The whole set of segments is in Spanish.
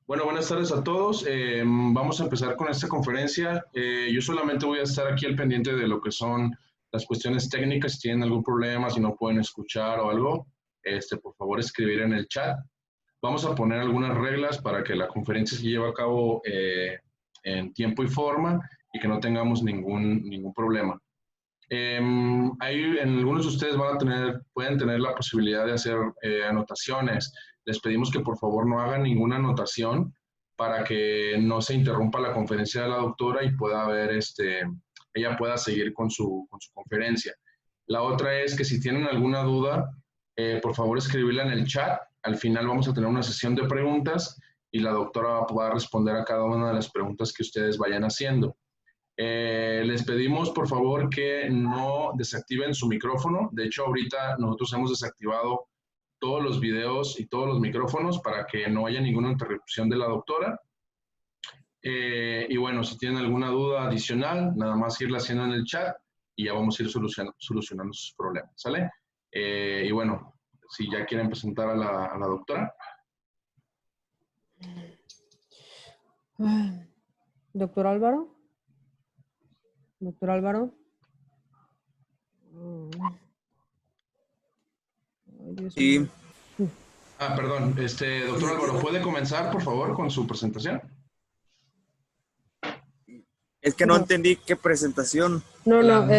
Bueno, buenas tardes a todos. Vamos a empezar con esta conferencia. Yo solamente voy a estar aquí al pendiente de lo que son las cuestiones técnicas. Si tienen algún problema, si no pueden escuchar o algo, por favor escribir en el chat. Vamos a poner algunas reglas para que la conferencia se lleve a cabo en tiempo y forma y que no tengamos ningún problema. Algunos de ustedes pueden tener la posibilidad de hacer anotaciones. Les pedimos que por favor no hagan ninguna anotación para que no se interrumpa la conferencia de la doctora y pueda ella pueda seguir con su conferencia. La otra es que si tienen alguna duda, por favor escribirla en el chat. Al final vamos a tener una sesión de preguntas y la doctora va a poder responder a cada una de las preguntas que ustedes vayan haciendo. Les pedimos por favor que no desactiven su micrófono. De hecho, ahorita nosotros hemos desactivado todos los videos y todos los micrófonos para que no haya ninguna interrupción de la doctora. Y bueno, si tienen alguna duda adicional, nada más irla haciendo en el chat y ya vamos a ir solucionando sus problemas, ¿sale? Y bueno, si ya quieren presentar a la doctora. Doctor Álvaro. Doctor Álvaro. Ay, Dios mío. Perdón, doctor Álvaro, ¿puede comenzar, por favor, con su presentación? Es que no entendí qué presentación. No, No,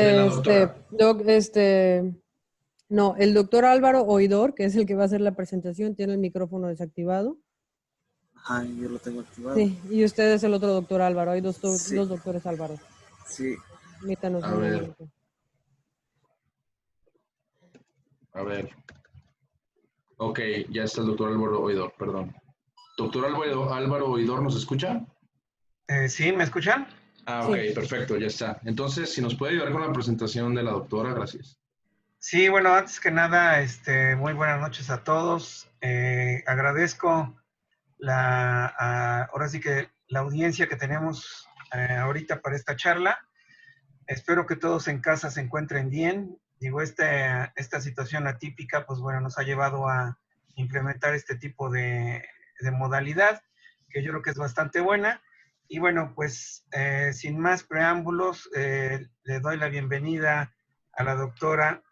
el doctor Álvaro Oidor, que es el que va a hacer la presentación, tiene el micrófono desactivado. Ajá, yo lo tengo activado. Sí, y usted es el otro doctor Álvaro. Hay dos Sí. doctores Álvaro. Sí. Permítanos un momento. A ver. Ok, ya está el doctor Álvaro Oidor, perdón. Doctor Álvaro Oidor, ¿nos escucha? Sí, ¿me escuchan? Ok, sí. Perfecto, ya está. Entonces, si nos puede ayudar con la presentación de la doctora, gracias. Sí, bueno, antes que nada, muy buenas noches a todos. Agradezco ahora sí que la audiencia que tenemos ahorita para esta charla. Espero que todos en casa se encuentren bien. Digo, esta situación atípica, pues bueno, nos ha llevado a implementar este tipo de modalidad, que yo creo que es bastante buena. Y bueno, pues sin más preámbulos, le doy la bienvenida a la doctora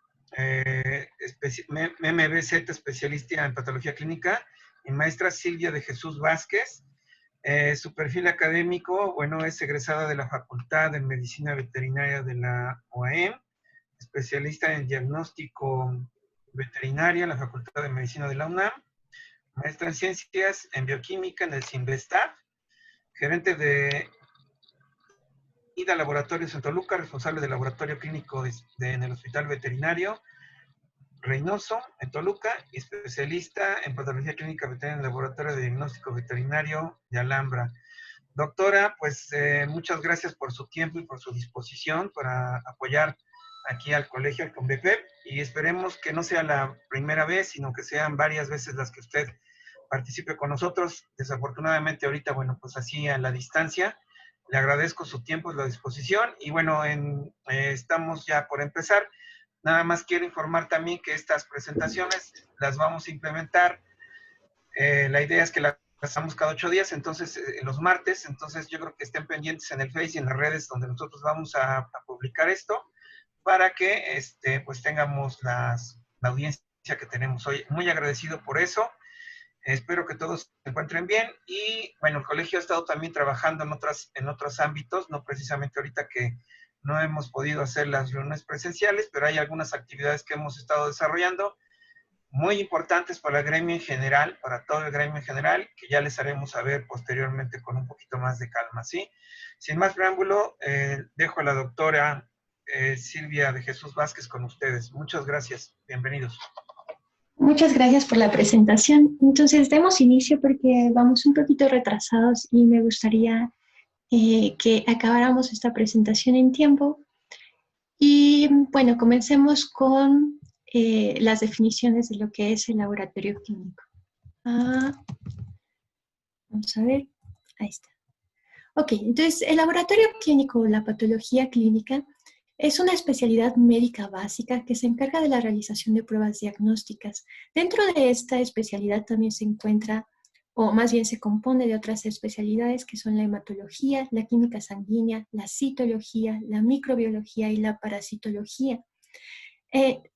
MBZ, especialista en patología clínica, y maestra Silvia de Jesús Vázquez. Su perfil académico, bueno, es egresada de la Facultad de Medicina Veterinaria de la UAM, especialista en diagnóstico veterinario en la Facultad de Medicina de la UNAM, maestra en ciencias en bioquímica en el CINVESTAF, gerente de IDA Laboratorios en Toluca, responsable del laboratorio clínico en el Hospital Veterinario Reynoso, en Toluca, y especialista en patología clínica veterinaria en el Laboratorio de Diagnóstico Veterinario de Alhambra. Doctora, pues muchas gracias por su tiempo y por su disposición para apoyar aquí al colegio, al CONVEPEP, y esperemos que no sea la primera vez, sino que sean varias veces las que usted participe con nosotros. Desafortunadamente ahorita, bueno, pues así a la distancia. Le agradezco su tiempo y la disposición, y bueno, estamos ya por empezar. Nada más quiero informar también que estas presentaciones las vamos a implementar. La idea es que las hacemos cada 8 días, entonces los martes, entonces yo creo que estén pendientes en el Face y en las redes donde nosotros vamos a publicar esto, para que pues tengamos la audiencia que tenemos hoy. Muy agradecido por eso. Espero que todos se encuentren bien, y bueno, el colegio ha estado también trabajando en otros ámbitos, no precisamente ahorita que no hemos podido hacer las reuniones presenciales, pero hay algunas actividades que hemos estado desarrollando muy importantes para el gremio en general, para todo el gremio en general, que ya les haremos saber posteriormente con un poquito más de calma, ¿sí? Sin más preámbulo, dejo a la doctora Silvia de Jesús Vázquez con ustedes. Muchas gracias. Bienvenidos. Muchas gracias por la presentación. Entonces, demos inicio porque vamos un poquito retrasados y me gustaría que acabáramos esta presentación en tiempo. Y bueno, comencemos con las definiciones de lo que es el laboratorio clínico. Vamos a ver, ahí está. Ok, entonces el laboratorio clínico o la patología clínica es una especialidad médica básica que se encarga de la realización de pruebas diagnósticas. Dentro de esta especialidad también se encuentra o más bien se compone de otras especialidades que son la hematología, la química sanguínea, la citología, la microbiología y la parasitología.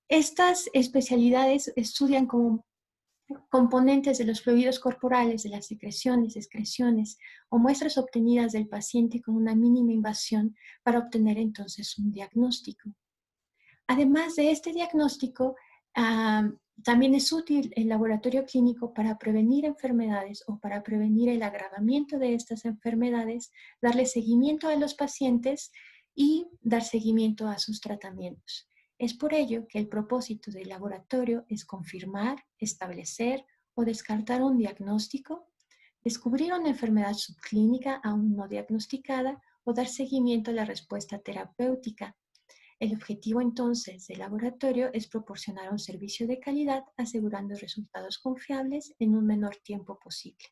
Estas especialidades estudian como componentes de los fluidos corporales, de las secreciones, excreciones o muestras obtenidas del paciente con una mínima invasión para obtener entonces un diagnóstico. Además de este diagnóstico, también es útil el laboratorio clínico para prevenir enfermedades o para prevenir el agravamiento de estas enfermedades, darle seguimiento a los pacientes y dar seguimiento a sus tratamientos. Es por ello que el propósito del laboratorio es confirmar, establecer o descartar un diagnóstico, descubrir una enfermedad subclínica aún no diagnosticada o dar seguimiento a la respuesta terapéutica. El objetivo entonces del laboratorio es proporcionar un servicio de calidad asegurando resultados confiables en un menor tiempo posible.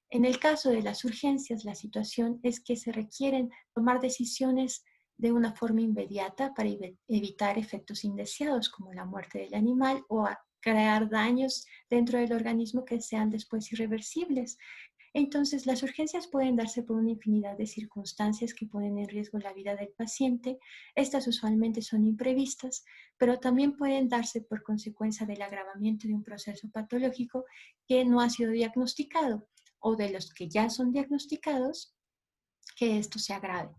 En el caso de las urgencias, la situación es que se requieren tomar decisiones de una forma inmediata para evitar efectos indeseados como la muerte del animal o crear daños dentro del organismo que sean después irreversibles. Entonces, las urgencias pueden darse por una infinidad de circunstancias que ponen en riesgo la vida del paciente. Estas usualmente son imprevistas, pero también pueden darse por consecuencia del agravamiento de un proceso patológico que no ha sido diagnosticado o de los que ya son diagnosticados, que esto se agrave.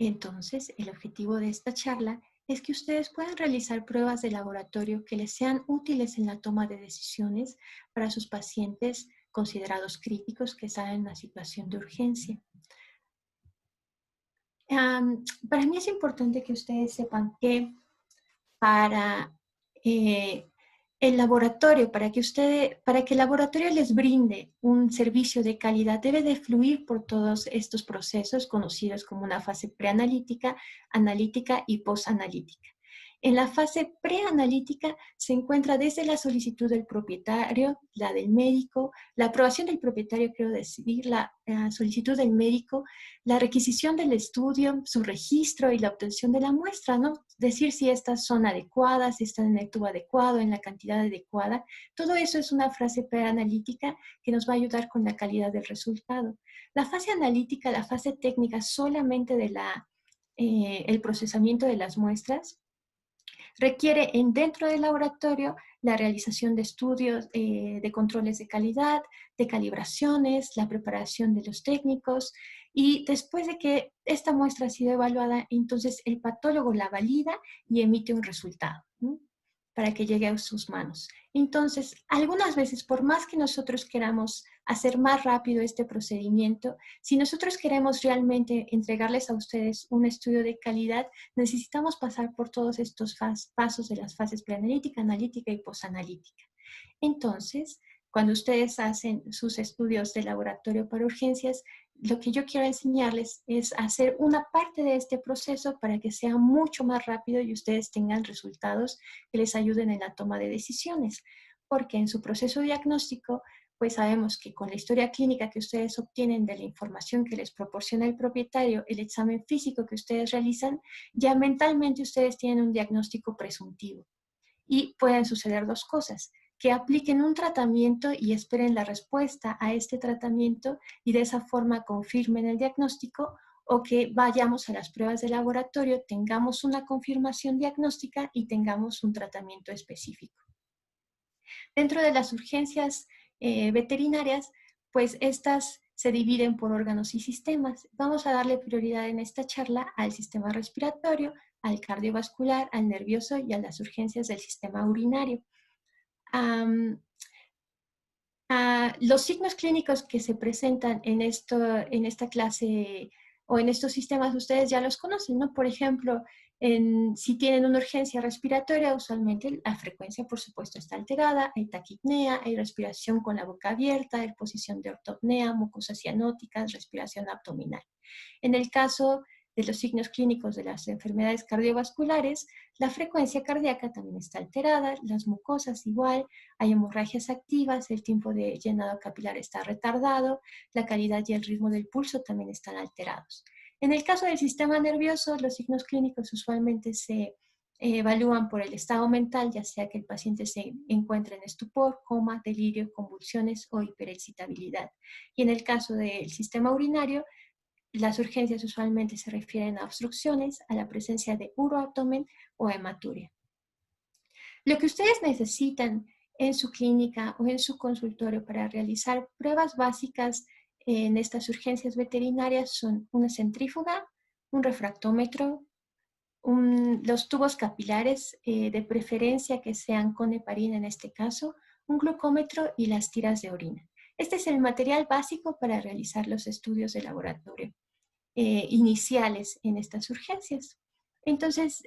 Entonces, el objetivo de esta charla es que ustedes puedan realizar pruebas de laboratorio que les sean útiles en la toma de decisiones para sus pacientes considerados críticos que están en una situación de urgencia. Para mí es importante que ustedes sepan que para el laboratorio, para que el laboratorio les brinde un servicio de calidad, debe de fluir por todos estos procesos conocidos como una fase preanalítica, analítica y posanalítica. En la fase preanalítica se encuentra desde la solicitud del propietario, la del médico, la aprobación del propietario, quiero decir, la solicitud del médico, la requisición del estudio, su registro y la obtención de la muestra, ¿no? Decir si estas son adecuadas, si están en el tubo adecuado, en la cantidad adecuada. Todo eso es una fase preanalítica que nos va a ayudar con la calidad del resultado. La fase analítica, la fase técnica solamente de el procesamiento de las muestras, requiere dentro del laboratorio la realización de estudios de controles de calidad, de calibraciones, la preparación de los técnicos y después de que esta muestra ha sido evaluada, entonces el patólogo la valida y emite un resultado, ¿no?, para que llegue a sus manos. Entonces, algunas veces, por más que nosotros queramos hacer más rápido este procedimiento, si nosotros queremos realmente entregarles a ustedes un estudio de calidad, necesitamos pasar por todos estos pasos de las fases preanalítica, analítica y posanalítica. Entonces, cuando ustedes hacen sus estudios de laboratorio para urgencias, lo que yo quiero enseñarles es hacer una parte de este proceso para que sea mucho más rápido y ustedes tengan resultados que les ayuden en la toma de decisiones. Porque en su proceso diagnóstico, pues sabemos que con la historia clínica que ustedes obtienen de la información que les proporciona el propietario, el examen físico que ustedes realizan, ya mentalmente ustedes tienen un diagnóstico presuntivo. Y pueden suceder dos cosas: que apliquen un tratamiento y esperen la respuesta a este tratamiento y de esa forma confirmen el diagnóstico, o que vayamos a las pruebas de laboratorio, tengamos una confirmación diagnóstica y tengamos un tratamiento específico. Dentro de las urgencias veterinarias, pues estas se dividen por órganos y sistemas. Vamos a darle prioridad en esta charla al sistema respiratorio, al cardiovascular, al nervioso y a las urgencias del sistema urinario. Los signos clínicos que se presentan en esta clase o en estos sistemas ustedes ya los conocen, ¿no? Por ejemplo, si tienen una urgencia respiratoria, usualmente la frecuencia, por supuesto, está alterada, hay taquipnea, hay respiración con la boca abierta, hay posición de ortopnea, mucosas cianóticas, respiración abdominal. En el caso de los signos clínicos de las enfermedades cardiovasculares, la frecuencia cardíaca también está alterada, las mucosas igual, hay hemorragias activas, el tiempo de llenado capilar está retardado, la calidad y el ritmo del pulso también están alterados. En el caso del sistema nervioso, los signos clínicos usualmente se Evalúan por el estado mental, ya sea que el paciente se encuentre en estupor, coma, delirio, convulsiones o hiperexcitabilidad. Y en el caso del sistema urinario, las urgencias usualmente se refieren a obstrucciones, a la presencia de uroabdomen o hematuria. Lo que ustedes necesitan en su clínica o en su consultorio para realizar pruebas básicas en estas urgencias veterinarias son una centrífuga, un refractómetro, los tubos capilares, de preferencia que sean con heparina en este caso, un glucómetro y las tiras de orina. Este es el material básico para realizar los estudios de laboratorio iniciales en estas urgencias. Entonces,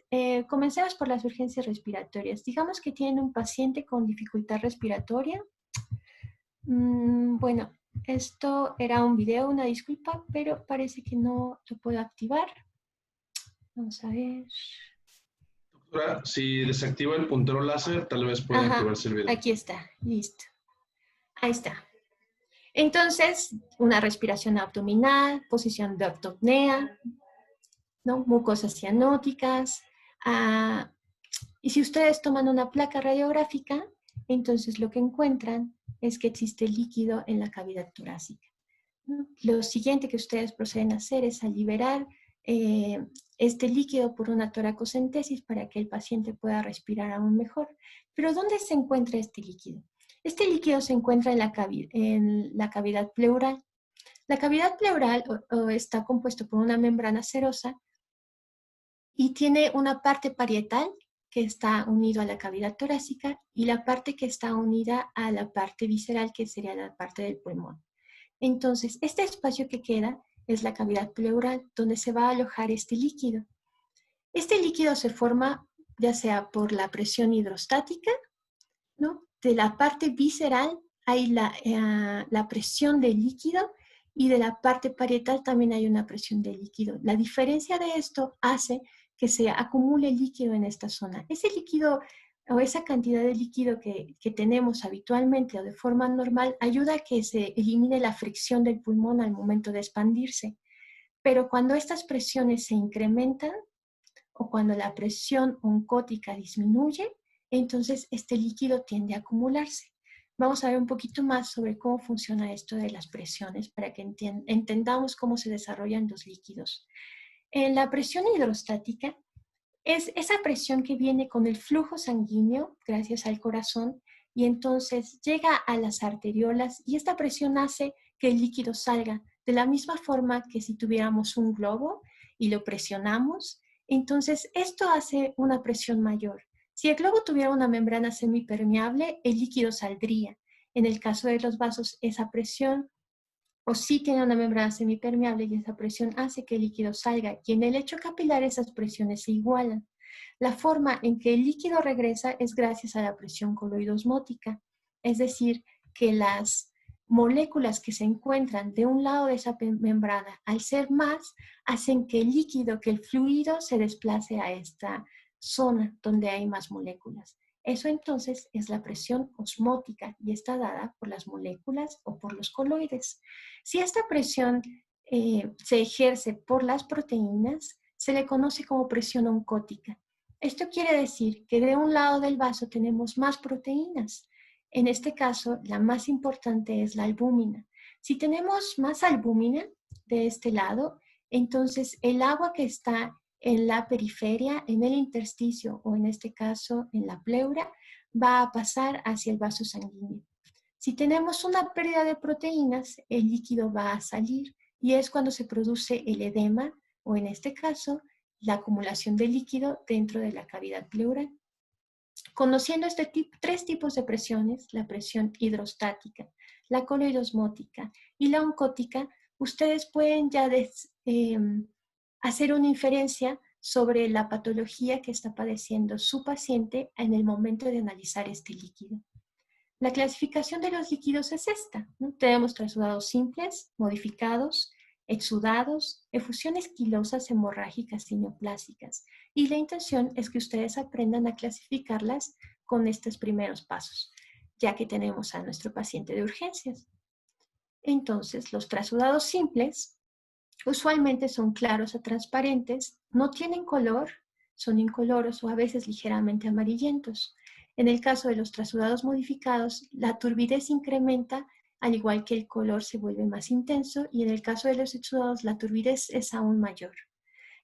comencemos por las urgencias respiratorias. Digamos que tienen un paciente con dificultad respiratoria. Bueno, esto era un video, una disculpa, pero parece que no lo puedo activar. Vamos a ver. Doctora, si desactiva el puntero láser, tal vez pueda activarse el video. Aquí está, listo. Ahí está. Entonces, una respiración abdominal, posición de apnea, ¿no? Mucosas cianóticas. Y si ustedes toman una placa radiográfica, entonces lo que encuentran es que existe líquido en la cavidad torácica, ¿no? Lo siguiente que ustedes proceden a hacer es a liberar este líquido por una toracocentesis para que el paciente pueda respirar aún mejor. Pero ¿dónde se encuentra este líquido? Este líquido se encuentra en la cavidad pleural. La cavidad pleural está compuesto por una membrana serosa y tiene una parte parietal que está unido a la cavidad torácica y la parte que está unida a la parte visceral, que sería la parte del pulmón. Entonces, este espacio que queda es la cavidad pleural, donde se va a alojar este líquido. Este líquido se forma ya sea por la presión hidrostática, ¿no? De la parte visceral hay la presión del líquido y de la parte parietal también hay una presión del líquido. La diferencia de esto hace que se acumule líquido en esta zona. Ese líquido o esa cantidad de líquido que tenemos habitualmente o de forma normal ayuda a que se elimine la fricción del pulmón al momento de expandirse. Pero cuando estas presiones se incrementan o cuando la presión oncótica disminuye, entonces este líquido tiende a acumularse. Vamos a ver un poquito más sobre cómo funciona esto de las presiones para que entendamos cómo se desarrollan los líquidos. En la presión hidrostática es esa presión que viene con el flujo sanguíneo gracias al corazón y entonces llega a las arteriolas y esta presión hace que el líquido salga de la misma forma que si tuviéramos un globo y lo presionamos. Entonces esto hace una presión mayor. Si el globo tuviera una membrana semipermeable, el líquido saldría. En el caso de los vasos, esa presión o sí tiene una membrana semipermeable y esa presión hace que el líquido salga. Y en el lecho capilar esas presiones se igualan. La forma en que el líquido regresa es gracias a la presión coloidosmótica, es decir, que las moléculas que se encuentran de un lado de esa membrana, al ser más, hacen que el líquido, que el fluido se desplace a esta zona donde hay más moléculas. Eso entonces es la presión osmótica y está dada por las moléculas o por los coloides. Si esta presión se ejerce por las proteínas, se le conoce como presión oncótica. Esto quiere decir que de un lado del vaso tenemos más proteínas. En este caso, la más importante es la albúmina. Si tenemos más albúmina de este lado, entonces el agua que está en la periferia, en el intersticio o en este caso en la pleura, va a pasar hacia el vaso sanguíneo. Si tenemos una pérdida de proteínas, el líquido va a salir y es cuando se produce el edema o en este caso la acumulación de líquido dentro de la cavidad pleural. Conociendo tres tipos de presiones, la presión hidrostática, la coloidosmótica y la oncótica, ustedes pueden ya hacer una inferencia sobre la patología que está padeciendo su paciente en el momento de analizar este líquido. La clasificación de los líquidos es esta, ¿no? Tenemos trasudados simples, modificados, exudados, efusiones quilosas hemorrágicas y neoplásicas. Y la intención es que ustedes aprendan a clasificarlas con estos primeros pasos, ya que tenemos a nuestro paciente de urgencias. Entonces, los trasudados simples usualmente son claros a transparentes, no tienen color, son incoloros o a veces ligeramente amarillentos. En el caso de los trasudados modificados, la turbidez incrementa, al igual que el color se vuelve más intenso, y en el caso de los exudados, la turbidez es aún mayor.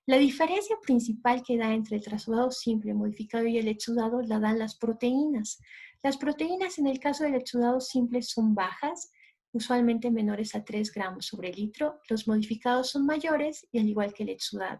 La diferencia principal que da entre el trasudado simple, modificado y el exudado la dan las proteínas. Las proteínas en el caso del exudado simple son bajas, usualmente menores a 3 gramos sobre litro. Los modificados son mayores y al igual que el exudado.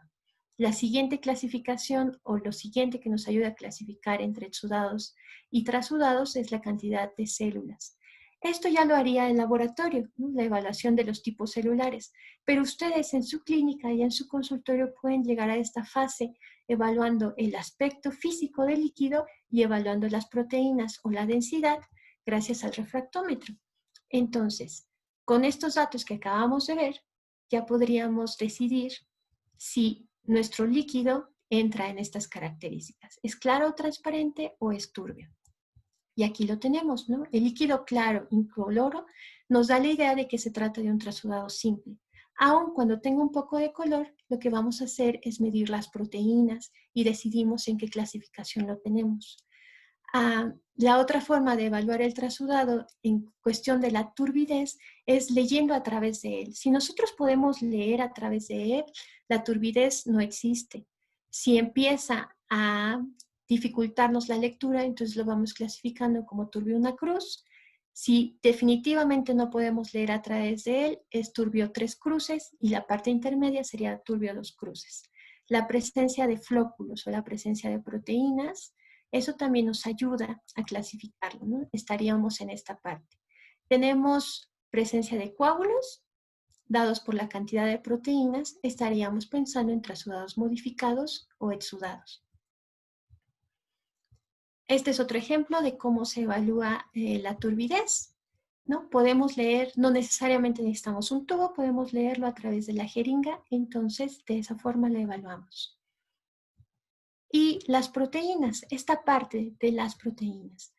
La siguiente clasificación o lo siguiente que nos ayuda a clasificar entre exudados y trasudados es la cantidad de células. Esto ya lo haría el laboratorio, ¿no? La evaluación de los tipos celulares, pero ustedes en su clínica y en su consultorio pueden llegar a esta fase evaluando el aspecto físico del líquido y evaluando las proteínas o la densidad gracias al refractómetro. Entonces, con estos datos que acabamos de ver, ya podríamos decidir si nuestro líquido entra en estas características. ¿Es claro, transparente o es turbio? Y aquí lo tenemos, ¿no? El líquido claro, incoloro, nos da la idea de que se trata de un trasudado simple. Aun cuando tenga un poco de color, lo que vamos a hacer es medir las proteínas y decidimos en qué clasificación lo tenemos. La otra forma de evaluar el trasudado en cuestión de la turbidez es leyendo a través de él. Si nosotros podemos leer a través de él, la turbidez no existe. Si empieza a dificultarnos la lectura, entonces lo vamos clasificando como turbio una cruz. Si definitivamente no podemos leer a través de él, es turbio 3 cruces y la parte intermedia sería turbio 2 cruces. La presencia de flóculos o la presencia de proteínas, eso también nos ayuda a clasificarlo, ¿no? Estaríamos en esta parte. Tenemos presencia de coágulos, dados por la cantidad de proteínas, estaríamos pensando en trasudados modificados o exudados. Este es otro ejemplo de cómo se evalúa la turbidez, ¿no? Podemos leer, no necesariamente necesitamos un tubo, podemos leerlo a través de la jeringa, entonces de esa forma la evaluamos. Y las proteínas, esta parte de las proteínas.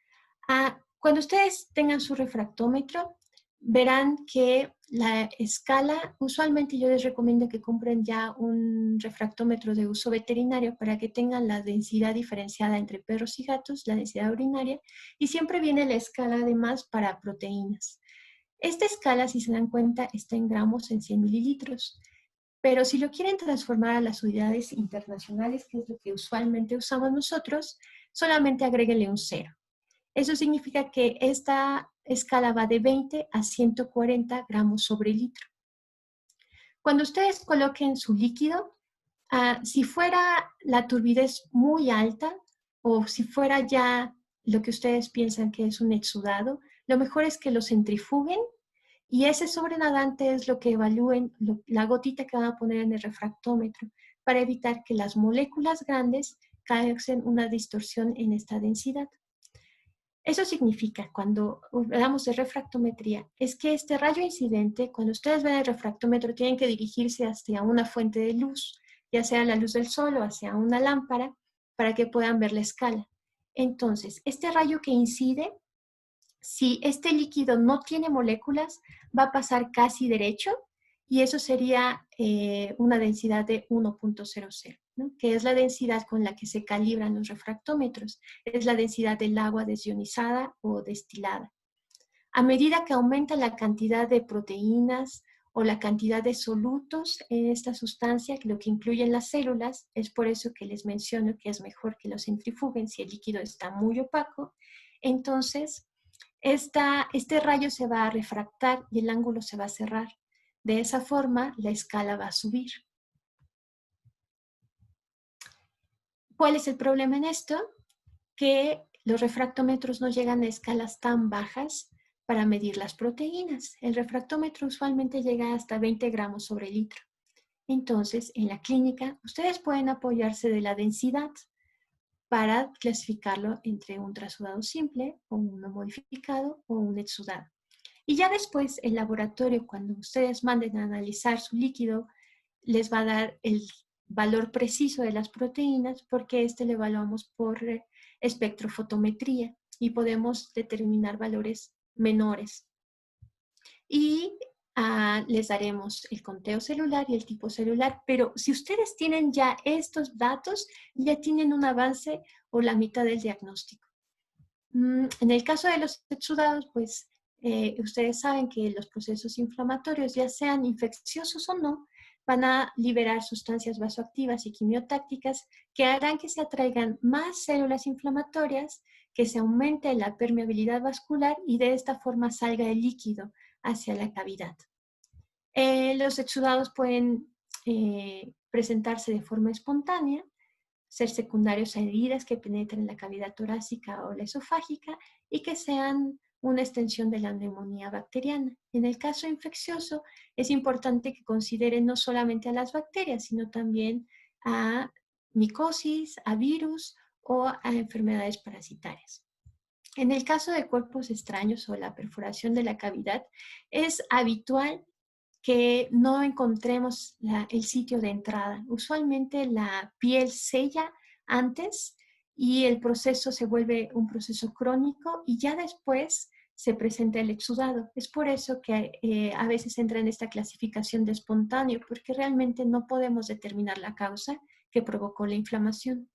Cuando ustedes tengan su refractómetro, verán que la escala, usualmente yo les recomiendo que compren ya un refractómetro de uso veterinario para que tengan la densidad diferenciada entre perros y gatos, la densidad urinaria, y siempre viene la escala además para proteínas. Esta escala, si se dan cuenta, está en gramos en 100 mililitros. Pero si lo quieren transformar a las unidades internacionales, que es lo que usualmente usamos nosotros, solamente agréguenle un 0. Eso significa que esta escala va de 20 a 140 gramos sobre litro. Cuando ustedes coloquen su líquido, si fuera la turbidez muy alta o si fuera ya lo que ustedes piensan que es un exudado, lo mejor es que lo centrifuguen y ese sobrenadante es lo que evalúen, la gotita que van a poner en el refractómetro para evitar que las moléculas grandes causen una distorsión en esta densidad. Eso significa, cuando hablamos de refractometría, es que este rayo incidente, cuando ustedes ven el refractómetro, tienen que dirigirse hacia una fuente de luz, ya sea la luz del sol o hacia una lámpara, para que puedan ver la escala. Entonces, este rayo que incide, si este líquido no tiene moléculas, va a pasar casi derecho y eso sería una densidad de 1.00, ¿no? Que es la densidad con la que se calibran los refractómetros. Es la densidad del agua desionizada o destilada. A medida que aumenta la cantidad de proteínas o la cantidad de solutos en esta sustancia, lo que incluyen las células, es por eso que les menciono que es mejor que lo centrifuguen si el líquido está muy opaco. Entonces, este rayo se va a refractar y el ángulo se va a cerrar. De esa forma, la escala va a subir. ¿Cuál es el problema en esto? Que los refractómetros no llegan a escalas tan bajas para medir las proteínas. El refractómetro usualmente llega hasta 20 gramos sobre litro. Entonces, en la clínica, ustedes pueden apoyarse de la densidad para clasificarlo entre un trasudado simple o uno modificado o un exudado. Y ya después el laboratorio, cuando ustedes manden a analizar su líquido, les va a dar el valor preciso de las proteínas porque lo evaluamos por espectrofotometría y podemos determinar valores menores. Y les daremos el conteo celular y el tipo celular, pero si ustedes tienen ya estos datos, ya tienen un avance o la mitad del diagnóstico. En el caso de los exudados, pues ustedes saben que los procesos inflamatorios, ya sean infecciosos o no, van a liberar sustancias vasoactivas y quimiotácticas que harán que se atraigan más células inflamatorias, que se aumente la permeabilidad vascular y de esta forma salga el líquido hacia la cavidad. Los exudados pueden presentarse de forma espontánea, ser secundarios a heridas que penetren la cavidad torácica o la esofágica y que sean una extensión de la neumonía bacteriana. En el caso infeccioso, es importante que consideren no solamente a las bacterias, sino también a micosis, a virus o a enfermedades parasitarias. En el caso de cuerpos extraños o la perforación de la cavidad, es habitual que no encontremos el sitio de entrada. Usualmente la piel sella antes y el proceso se vuelve un proceso crónico y ya después se presenta el exudado. Es por eso que a veces entra en esta clasificación de espontáneo, porque realmente no podemos determinar la causa que provocó la inflamación.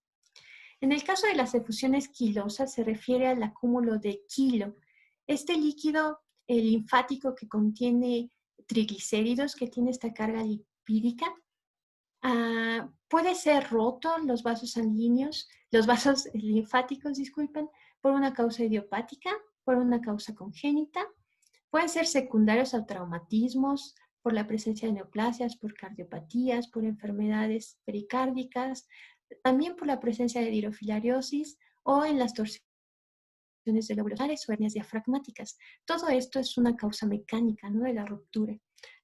En el caso de las efusiones quilosas se refiere al acúmulo de quilo. Este líquido linfático que contiene triglicéridos, que tiene esta carga lipídica, puede ser roto los vasos sanguíneos, los vasos linfáticos, disculpen, por una causa idiopática, por una causa congénita, pueden ser secundarios a traumatismos, por la presencia de neoplasias, por cardiopatías, por enfermedades pericárdicas, también por la presencia de dirofilariasis o en las torsiones de lóbulos o hernias diafragmáticas. Todo esto es una causa mecánica, ¿no?, de la ruptura.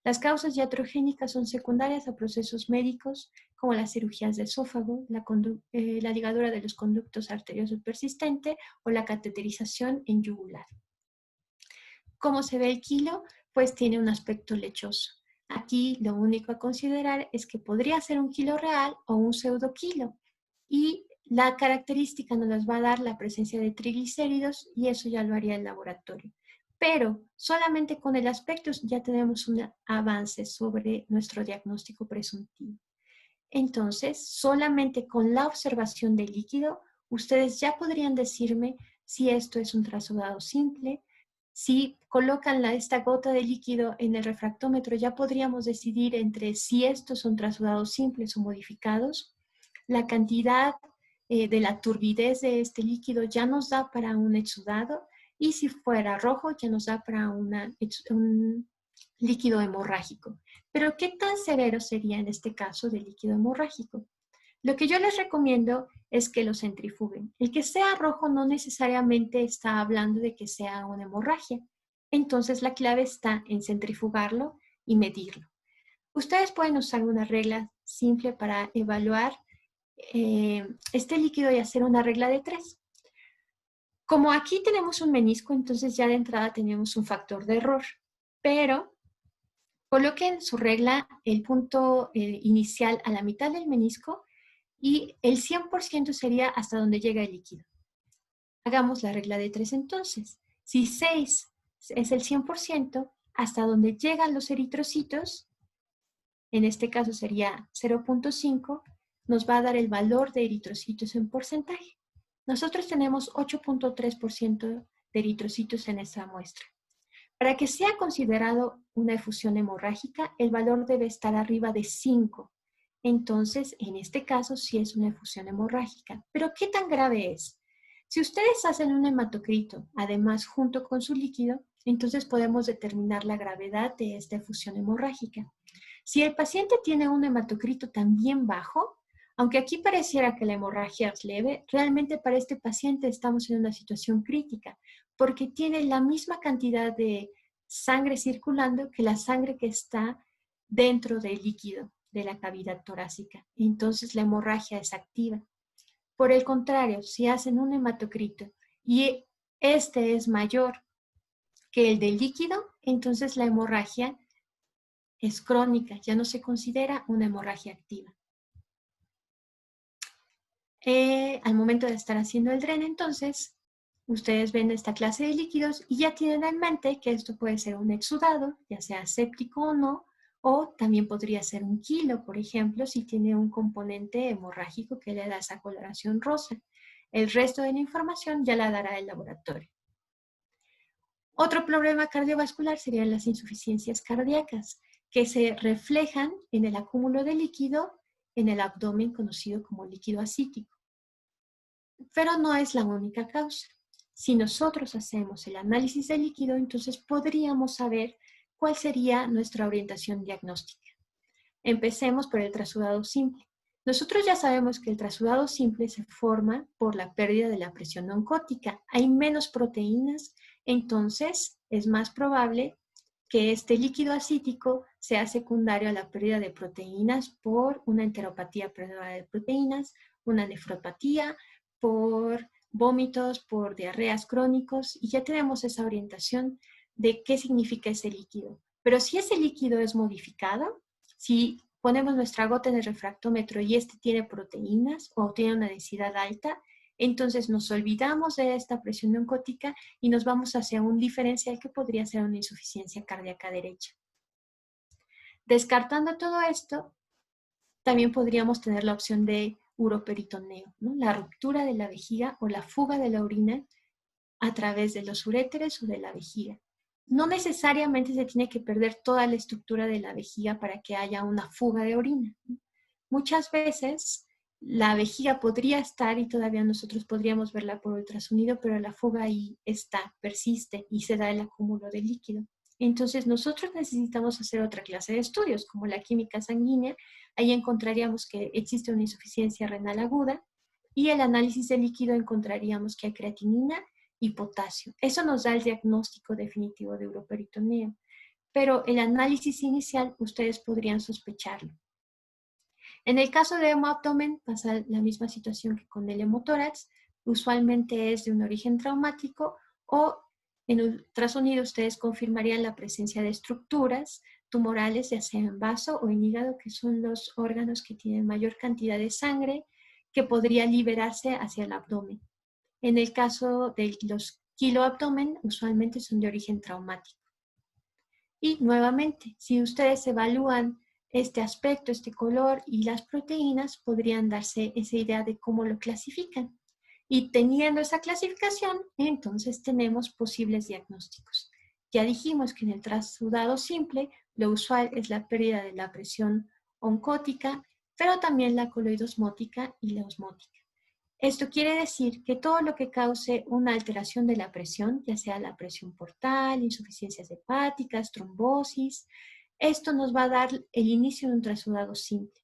Las causas iatrogénicas son secundarias a procesos médicos como las cirugías de esófago, la ligadura de los conductos arteriosos persistente o la cateterización en yugular. ¿Cómo se ve el quilo? Pues tiene un aspecto lechoso. Aquí lo único a considerar es que podría ser un kilo real o un pseudoquilo. Y la característica nos las va a dar la presencia de triglicéridos y eso ya lo haría el laboratorio. Pero solamente con el aspecto ya tenemos un avance sobre nuestro diagnóstico presuntivo. Entonces, solamente con la observación del líquido, ustedes ya podrían decirme si esto es un trasudado simple. Si colocan esta gota de líquido en el refractómetro, ya podríamos decidir entre si estos son trasudados simples o modificados. La cantidad de la turbidez de este líquido ya nos da para un exudado y si fuera rojo ya nos da para un líquido hemorrágico. Pero ¿qué tan severo sería en este caso del líquido hemorrágico? Lo que yo les recomiendo es que lo centrifuguen. El que sea rojo no necesariamente está hablando de que sea una hemorragia. Entonces la clave está en centrifugarlo y medirlo. Ustedes pueden usar una regla simple para evaluar este líquido y hacer una regla de 3. Como aquí tenemos un menisco, entonces ya de entrada tenemos un factor de error. Pero coloquen su regla, el punto inicial a la mitad del menisco y el 100% sería hasta donde llega el líquido. Hagamos la regla de 3 entonces. Si 6 es el 100%, hasta donde llegan los eritrocitos, en este caso sería 0.5, nos va a dar el valor de eritrocitos en porcentaje. Nosotros tenemos 8.3% de eritrocitos en esta muestra. Para que sea considerado una efusión hemorrágica, el valor debe estar arriba de 5. Entonces, en este caso, sí es una efusión hemorrágica. ¿Pero qué tan grave es? Si ustedes hacen un hematocrito, además, junto con su líquido, entonces podemos determinar la gravedad de esta efusión hemorrágica. Si el paciente tiene un hematocrito también bajo, aunque aquí pareciera que la hemorragia es leve, realmente para este paciente estamos en una situación crítica, porque tiene la misma cantidad de sangre circulando que la sangre que está dentro del líquido de la cavidad torácica. Entonces la hemorragia es activa. Por el contrario, si hacen un hematocrito y este es mayor que el del líquido, entonces la hemorragia es crónica, ya no se considera una hemorragia activa. Al momento de estar haciendo el dren, entonces, Ustedes ven esta clase de líquidos y ya tienen en mente que esto puede ser un exudado, ya sea séptico o no, o también podría ser un quilo, por ejemplo, si tiene un componente hemorrágico que le da esa coloración rosa. El resto de la información ya la dará el laboratorio. Otro problema cardiovascular serían las insuficiencias cardíacas, que se reflejan en el acúmulo de líquido en el abdomen conocido como líquido ascítico. Pero no es la única causa. Si nosotros hacemos el análisis del líquido, entonces podríamos saber cuál sería nuestra orientación diagnóstica. Empecemos por el trasudado simple. Nosotros ya sabemos que el trasudado simple se forma por la pérdida de la presión oncótica. Hay menos proteínas, entonces es más probable que este líquido ascítico sea secundario a la pérdida de proteínas por una enteropatía perdedora de proteínas, una nefropatía, por vómitos, por diarreas crónicos, y ya tenemos esa orientación de qué significa ese líquido. Pero si ese líquido es modificado, si ponemos nuestra gota en el refractómetro y este tiene proteínas o tiene una densidad alta, entonces nos olvidamos de esta presión oncótica y nos vamos hacia un diferencial que podría ser una insuficiencia cardíaca derecha. Descartando todo esto, también podríamos tener la opción de uroperitoneo, ¿no? La ruptura de la vejiga o la fuga de la orina a través de los uréteres o de la vejiga. No necesariamente se tiene que perder toda la estructura de la vejiga para que haya una fuga de orina. Muchas veces la vejiga podría estar y todavía nosotros podríamos verla por ultrasonido, pero la fuga ahí está, persiste y se da el acúmulo de líquido. Entonces nosotros necesitamos hacer otra clase de estudios, como la química sanguínea. Ahí encontraríamos que existe una insuficiencia renal aguda y el análisis de líquido encontraríamos que hay creatinina y potasio. Eso nos da el diagnóstico definitivo de uroperitoneo, pero el análisis inicial ustedes podrían sospecharlo. En el caso de hemoabdomen pasa la misma situación que con el hemotórax, usualmente es de un origen traumático o en ultrasonido ustedes confirmarían la presencia de estructuras tumorales, ya sea en vaso o en hígado, que son los órganos que tienen mayor cantidad de sangre que podría liberarse hacia el abdomen. En el caso de los quiloabdomen, usualmente son de origen traumático. Y nuevamente, si ustedes evalúan este aspecto, este color y las proteínas, podrían darse esa idea de cómo lo clasifican. Y teniendo esa clasificación, entonces tenemos posibles diagnósticos. Ya dijimos que en el trasudado simple, lo usual es la pérdida de la presión oncótica, pero también la coloidosmótica y la osmótica. Esto quiere decir que todo lo que cause una alteración de la presión, ya sea la presión portal, insuficiencias hepáticas, trombosis, esto nos va a dar el inicio de un trasudado simple.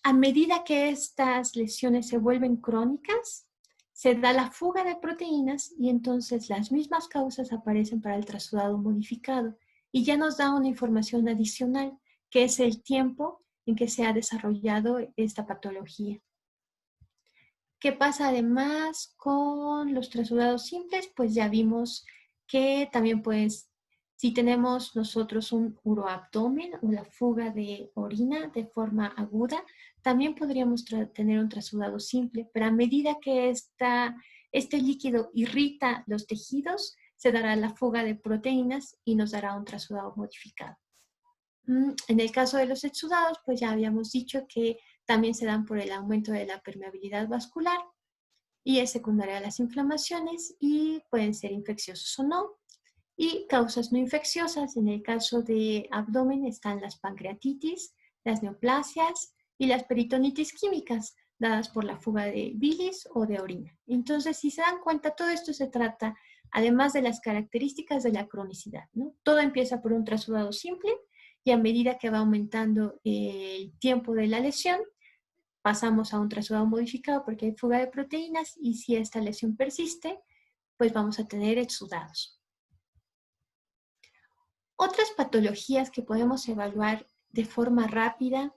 A medida que estas lesiones se vuelven crónicas, se da la fuga de proteínas y entonces las mismas causas aparecen para el trasudado modificado y ya nos da una información adicional, que es el tiempo en que se ha desarrollado esta patología. ¿Qué pasa además con los trasudados simples? Pues ya vimos que también pues si tenemos nosotros un uroabdomen o la fuga de orina de forma aguda, también podríamos tener un trasudado simple, pero a medida que este líquido irrita los tejidos, se dará la fuga de proteínas y nos dará un trasudado modificado. En el caso de los exudados, pues ya habíamos dicho que también se dan por el aumento de la permeabilidad vascular y es secundaria a las inflamaciones y pueden ser infecciosos o no. Y causas no infecciosas, en el caso de abdomen están las pancreatitis, las neoplasias y las peritonitis químicas dadas por la fuga de bilis o de orina. Entonces, si se dan cuenta, todo esto se trata, además de las características de la cronicidad, ¿no? Todo empieza por un trasudado simple y a medida que va aumentando el tiempo de la lesión, pasamos a un trasudado modificado porque hay fuga de proteínas y si esta lesión persiste, pues vamos a tener exudados. Otras patologías que podemos evaluar de forma rápida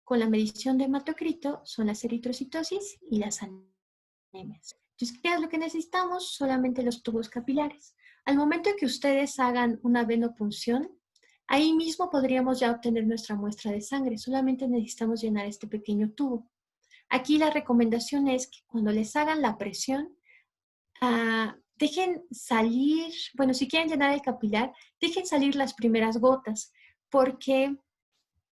con la medición de hematocrito son las eritrocitosis y las anemias. Entonces, ¿qué es lo que necesitamos? Solamente los tubos capilares. Al momento en que ustedes hagan una venopunción, ahí mismo podríamos ya obtener nuestra muestra de sangre. Solamente necesitamos llenar este pequeño tubo. Aquí la recomendación es que cuando les hagan la presión, dejen salir, bueno, si quieren llenar el capilar, dejen salir las primeras gotas, porque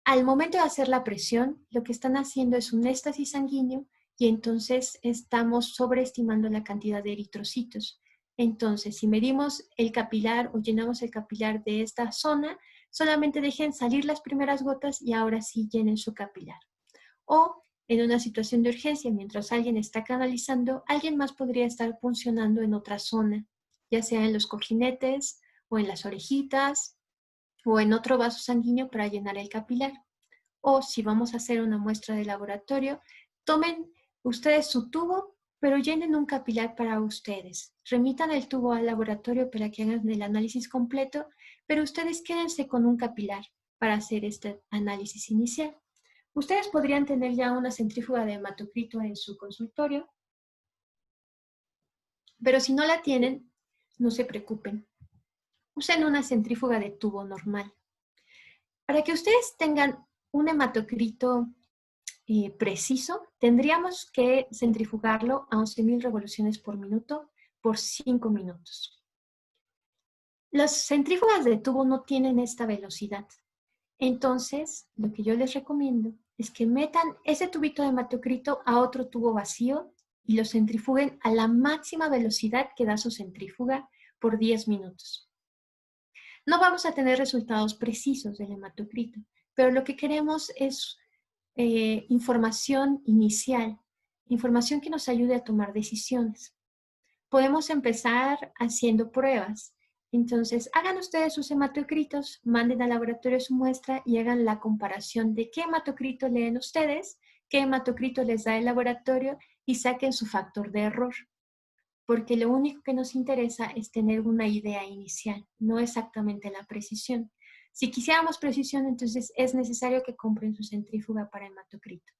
al momento de hacer la presión, lo que están haciendo es un éxtasis sanguíneo y entonces estamos sobreestimando la cantidad de eritrocitos. Entonces, si medimos el capilar o llenamos el capilar de esta zona, solamente dejen salir las primeras gotas y ahora sí llenen su capilar. O en una situación de urgencia, mientras alguien está canalizando, alguien más podría estar funcionando en otra zona, ya sea en los cojinetes o en las orejitas o en otro vaso sanguíneo para llenar el capilar. O si vamos a hacer una muestra de laboratorio, tomen ustedes su tubo, pero llenen un capilar para ustedes. Remitan el tubo al laboratorio para que hagan el análisis completo, pero ustedes quédense con un capilar para hacer este análisis inicial. Ustedes podrían tener ya una centrífuga de hematocrito en su consultorio, pero si no la tienen, no se preocupen. Usen una centrífuga de tubo normal. Para que ustedes tengan un hematocrito preciso, tendríamos que centrifugarlo a 11,000 revoluciones por minuto por 5 minutos. Las centrífugas de tubo no tienen esta velocidad. Entonces, lo que yo les recomiendo es que metan ese tubito de hematocrito a otro tubo vacío y lo centrifuguen a la máxima velocidad que da su centrífuga por 10 minutos. No vamos a tener resultados precisos del hematocrito, pero lo que queremos es información inicial, información que nos ayude a tomar decisiones. Podemos empezar haciendo pruebas. Entonces, hagan ustedes sus hematocritos, manden al laboratorio su muestra y hagan la comparación de qué hematocrito leen ustedes, qué hematocrito les da el laboratorio y saquen su factor de error. Porque lo único que nos interesa es tener una idea inicial, no exactamente la precisión. Si quisiéramos precisión, entonces es necesario que compren su centrífuga para hematocrito.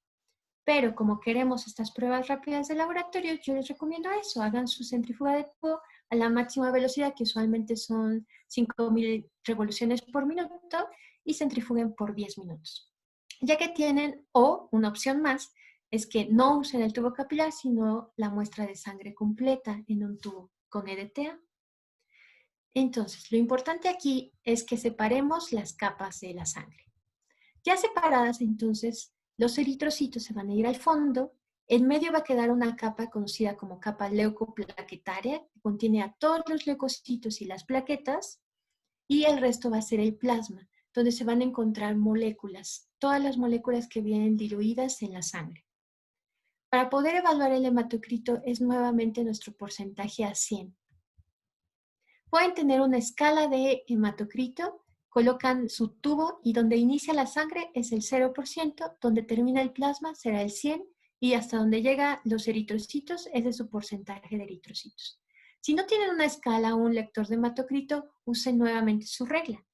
Pero como queremos estas pruebas rápidas de laboratorio, yo les recomiendo eso. Hagan su centrífuga de tubo a la máxima velocidad, que usualmente son 5,000 revoluciones por minuto, y centrifuguen por 10 minutos. Ya que tienen, o una opción más, es que no usen el tubo capilar, sino la muestra de sangre completa en un tubo con EDTA. Entonces, lo importante aquí es que separemos las capas de la sangre. Ya separadas, entonces, los eritrocitos se van a ir al fondo. En medio va a quedar una capa conocida como capa leucoplaquetaria, que contiene a todos los leucocitos y las plaquetas, y el resto va a ser el plasma, donde se van a encontrar moléculas, todas las moléculas que vienen diluidas en la sangre. Para poder evaluar el hematocrito es nuevamente nuestro porcentaje a 100. Pueden tener una escala de hematocrito, colocan su tubo y donde inicia la sangre es el 0%, donde termina el plasma será el 100 y hasta donde llega los eritrocitos ese es su porcentaje de eritrocitos. Si no tienen una escala o un lector de hematocrito, usen nuevamente su regla.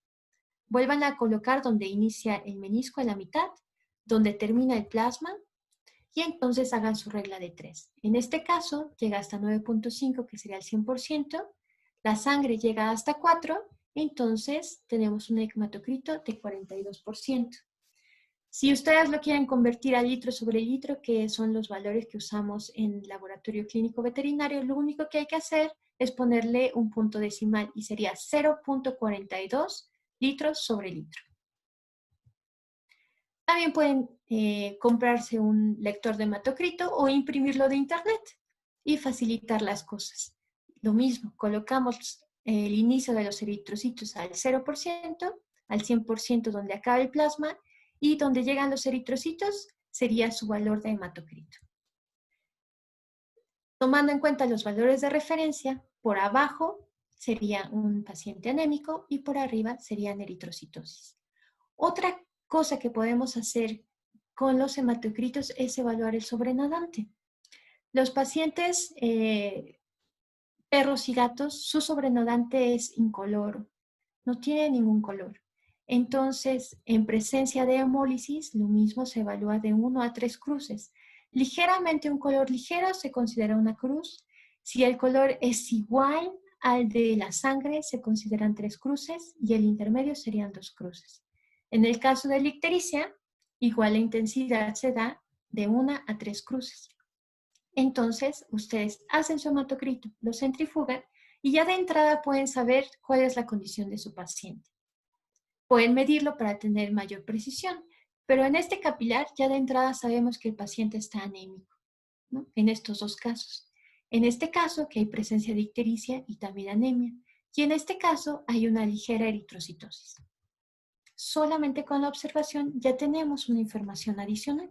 Vuelvan a colocar donde inicia el menisco a la mitad, donde termina el plasma, y entonces hagan su regla de 3. En este caso, llega hasta 9.5, que sería el 100%. La sangre llega hasta 4, entonces tenemos un hematocrito de 42%. Si ustedes lo quieren convertir a litro sobre litro, que son los valores que usamos en laboratorio clínico veterinario, lo único que hay que hacer es ponerle un punto decimal y sería 0.42 litros sobre litro. También pueden comprarse un lector de hematocrito o imprimirlo de internet y facilitar las cosas. Lo mismo, colocamos el inicio de los eritrocitos al 0%, al 100% donde acaba el plasma y donde llegan los eritrocitos sería su valor de hematocrito. Tomando en cuenta los valores de referencia, por abajo sería un paciente anémico y por arriba serían eritrocitosis. Otra cosa que podemos hacer con los hematocritos es evaluar el sobrenadante. Los pacientes perros y gatos, su sobrenadante es incoloro, no tiene ningún color. Entonces, en presencia de hemólisis, lo mismo se evalúa de 1 a 3 cruces. Ligeramente un color ligero se considera una cruz. Si el color es igual al de la sangre, se consideran 3 cruces y el intermedio serían 2 cruces. En el caso de la ictericia, igual la intensidad se da de 1 a 3 cruces. Entonces, ustedes hacen su hematocrito, lo centrifugan y ya de entrada pueden saber cuál es la condición de su paciente. Pueden medirlo para tener mayor precisión, pero en este capilar ya de entrada sabemos que el paciente está anémico, ¿no? En estos dos casos. En este caso, que hay presencia de ictericia y también anemia. Y en este caso, hay una ligera eritrocitosis. Solamente con la observación ya tenemos una información adicional.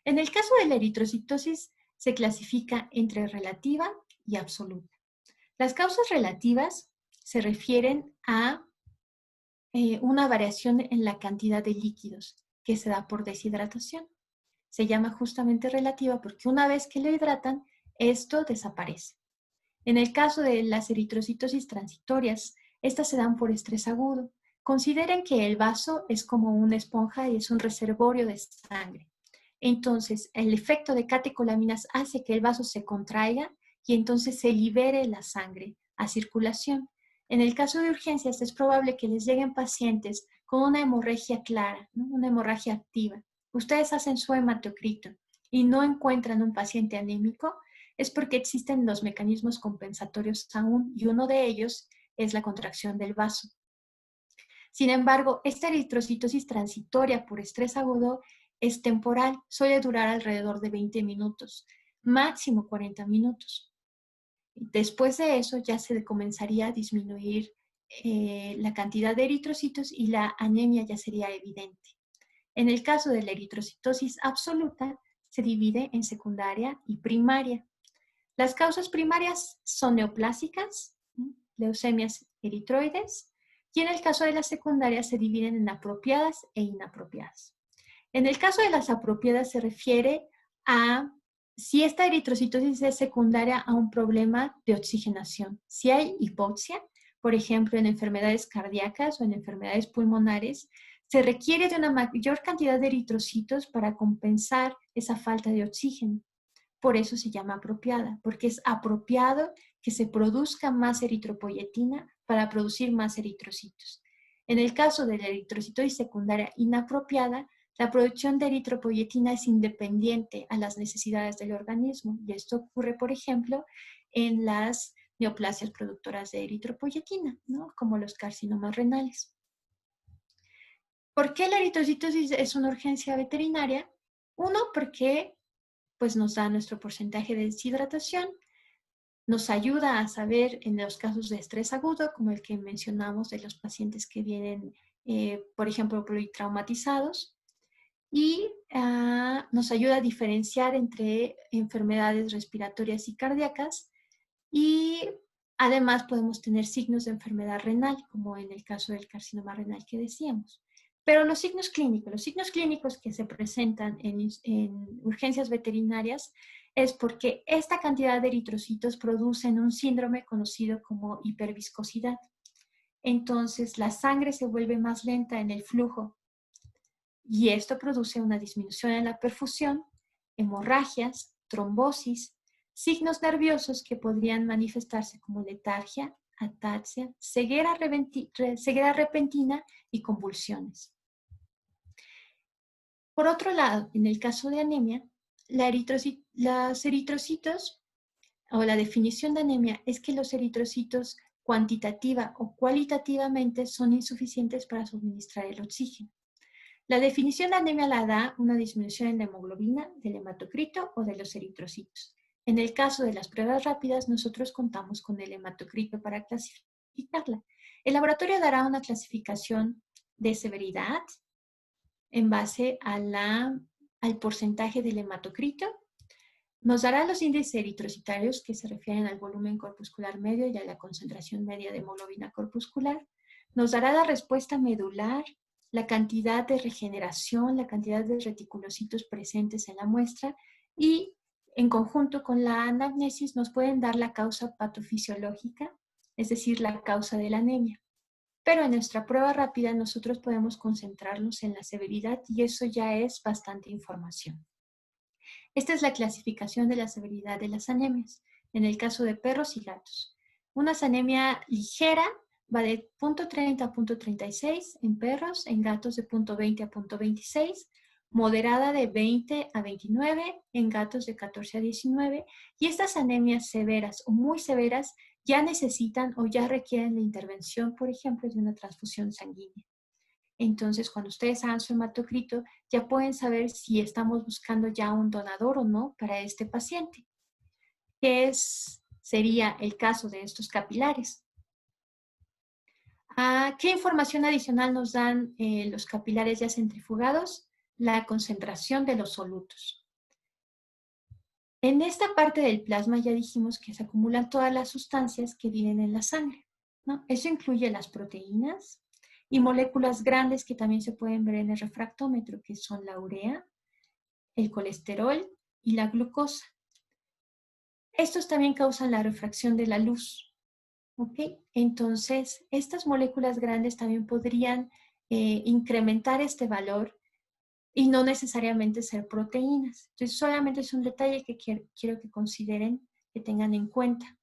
En el caso de la eritrocitosis, se clasifica entre relativa y absoluta. Las causas relativas se refieren a una variación en la cantidad de líquidos que se da por deshidratación. Se llama justamente relativa porque una vez que lo hidratan, esto desaparece. En el caso de las eritrocitosis transitorias, estas se dan por estrés agudo. Consideren que el vaso es como una esponja y es un reservorio de sangre. Entonces, el efecto de catecolaminas hace que el vaso se contraiga y entonces se libere la sangre a circulación. En el caso de urgencias, es probable que les lleguen pacientes con una hemorragia clara, ¿no? Una hemorragia activa. Ustedes hacen su hematocrito y no encuentran un paciente anémico, es porque existen los mecanismos compensatorios aún y uno de ellos es la contracción del vaso. Sin embargo, esta eritrocitosis transitoria por estrés agudo es temporal, suele durar alrededor de 20 minutos, máximo 40 minutos. Después de eso ya se comenzaría a disminuir la cantidad de eritrocitos y la anemia ya sería evidente. En el caso de la eritrocitosis absoluta, se divide en secundaria y primaria. Las causas primarias son neoplásicas, leucemias eritroides, y en el caso de las secundarias se dividen en apropiadas e inapropiadas. En el caso de las apropiadas se refiere a si esta eritrocitosis es secundaria a un problema de oxigenación. Si hay hipoxia, por ejemplo, en enfermedades cardíacas o en enfermedades pulmonares, se requiere de una mayor cantidad de eritrocitos para compensar esa falta de oxígeno. Por eso se llama apropiada, porque es apropiado que se produzca más eritropoyetina para producir más eritrocitos. En el caso de la eritrocitosis secundaria inapropiada, la producción de eritropoyetina es independiente a las necesidades del organismo y esto ocurre, por ejemplo, en las neoplasias productoras de eritropoyetina, ¿no? Como los carcinomas renales. ¿Por qué la eritrocitosis es una urgencia veterinaria? Uno, porque pues, nos da nuestro porcentaje de deshidratación, nos ayuda a saber en los casos de estrés agudo, como el que mencionamos de los pacientes que vienen, por ejemplo, politraumatizados, y nos ayuda a diferenciar entre enfermedades respiratorias y cardíacas, y además podemos tener signos de enfermedad renal, como en el caso del carcinoma renal que decíamos. Pero los signos clínicos que se presentan en urgencias veterinarias es porque esta cantidad de eritrocitos producen un síndrome conocido como hiperviscosidad. Entonces, la sangre se vuelve más lenta en el flujo y esto produce una disminución en la perfusión, hemorragias, trombosis, signos nerviosos que podrían manifestarse como letargia, ataxia, ceguera repentina y convulsiones. Por otro lado, en el caso de anemia, los eritrocitos, o la definición de anemia, es que los eritrocitos cuantitativa o cualitativamente son insuficientes para suministrar el oxígeno. La definición de anemia la da una disminución en la hemoglobina, del hematocrito o de los eritrocitos. En el caso de las pruebas rápidas, nosotros contamos con el hematocrito para clasificarla. El laboratorio dará una clasificación de severidad en base al porcentaje del hematocrito. Nos dará los índices eritrocitarios que se refieren al volumen corpuscular medio y a la concentración media de hemoglobina corpuscular. Nos dará la respuesta medular, la cantidad de regeneración, la cantidad de reticulocitos presentes en la muestra y en conjunto con la anamnesis nos pueden dar la causa patofisiológica, es decir, la causa de la anemia. Pero en nuestra prueba rápida nosotros podemos concentrarnos en la severidad y eso ya es bastante información. Esta es la clasificación de la severidad de las anemias, en el caso de perros y gatos. Una anemia ligera va de 0.30 a 0.36 en perros, en gatos de 0.20 a 0.26. moderada de 20 a 29, en gatos de 14 a 19, y estas anemias severas o muy severas ya necesitan o ya requieren la intervención, por ejemplo, de una transfusión sanguínea. Entonces, cuando ustedes hagan su hematocrito, ya pueden saber si estamos buscando ya un donador o no para este paciente, que sería el caso de estos capilares. ¿Qué información adicional nos dan los capilares ya centrifugados? La concentración de los solutos. En esta parte del plasma ya dijimos que se acumulan todas las sustancias que viven en la sangre, ¿no? Eso incluye las proteínas y moléculas grandes que también se pueden ver en el refractómetro, que son la urea, el colesterol y la glucosa. Estos también causan la refracción de la luz, ¿ok? Entonces, estas moléculas grandes también podrían incrementar este valor y no necesariamente ser proteínas. Entonces, solamente es un detalle que quiero que consideren, que tengan en cuenta.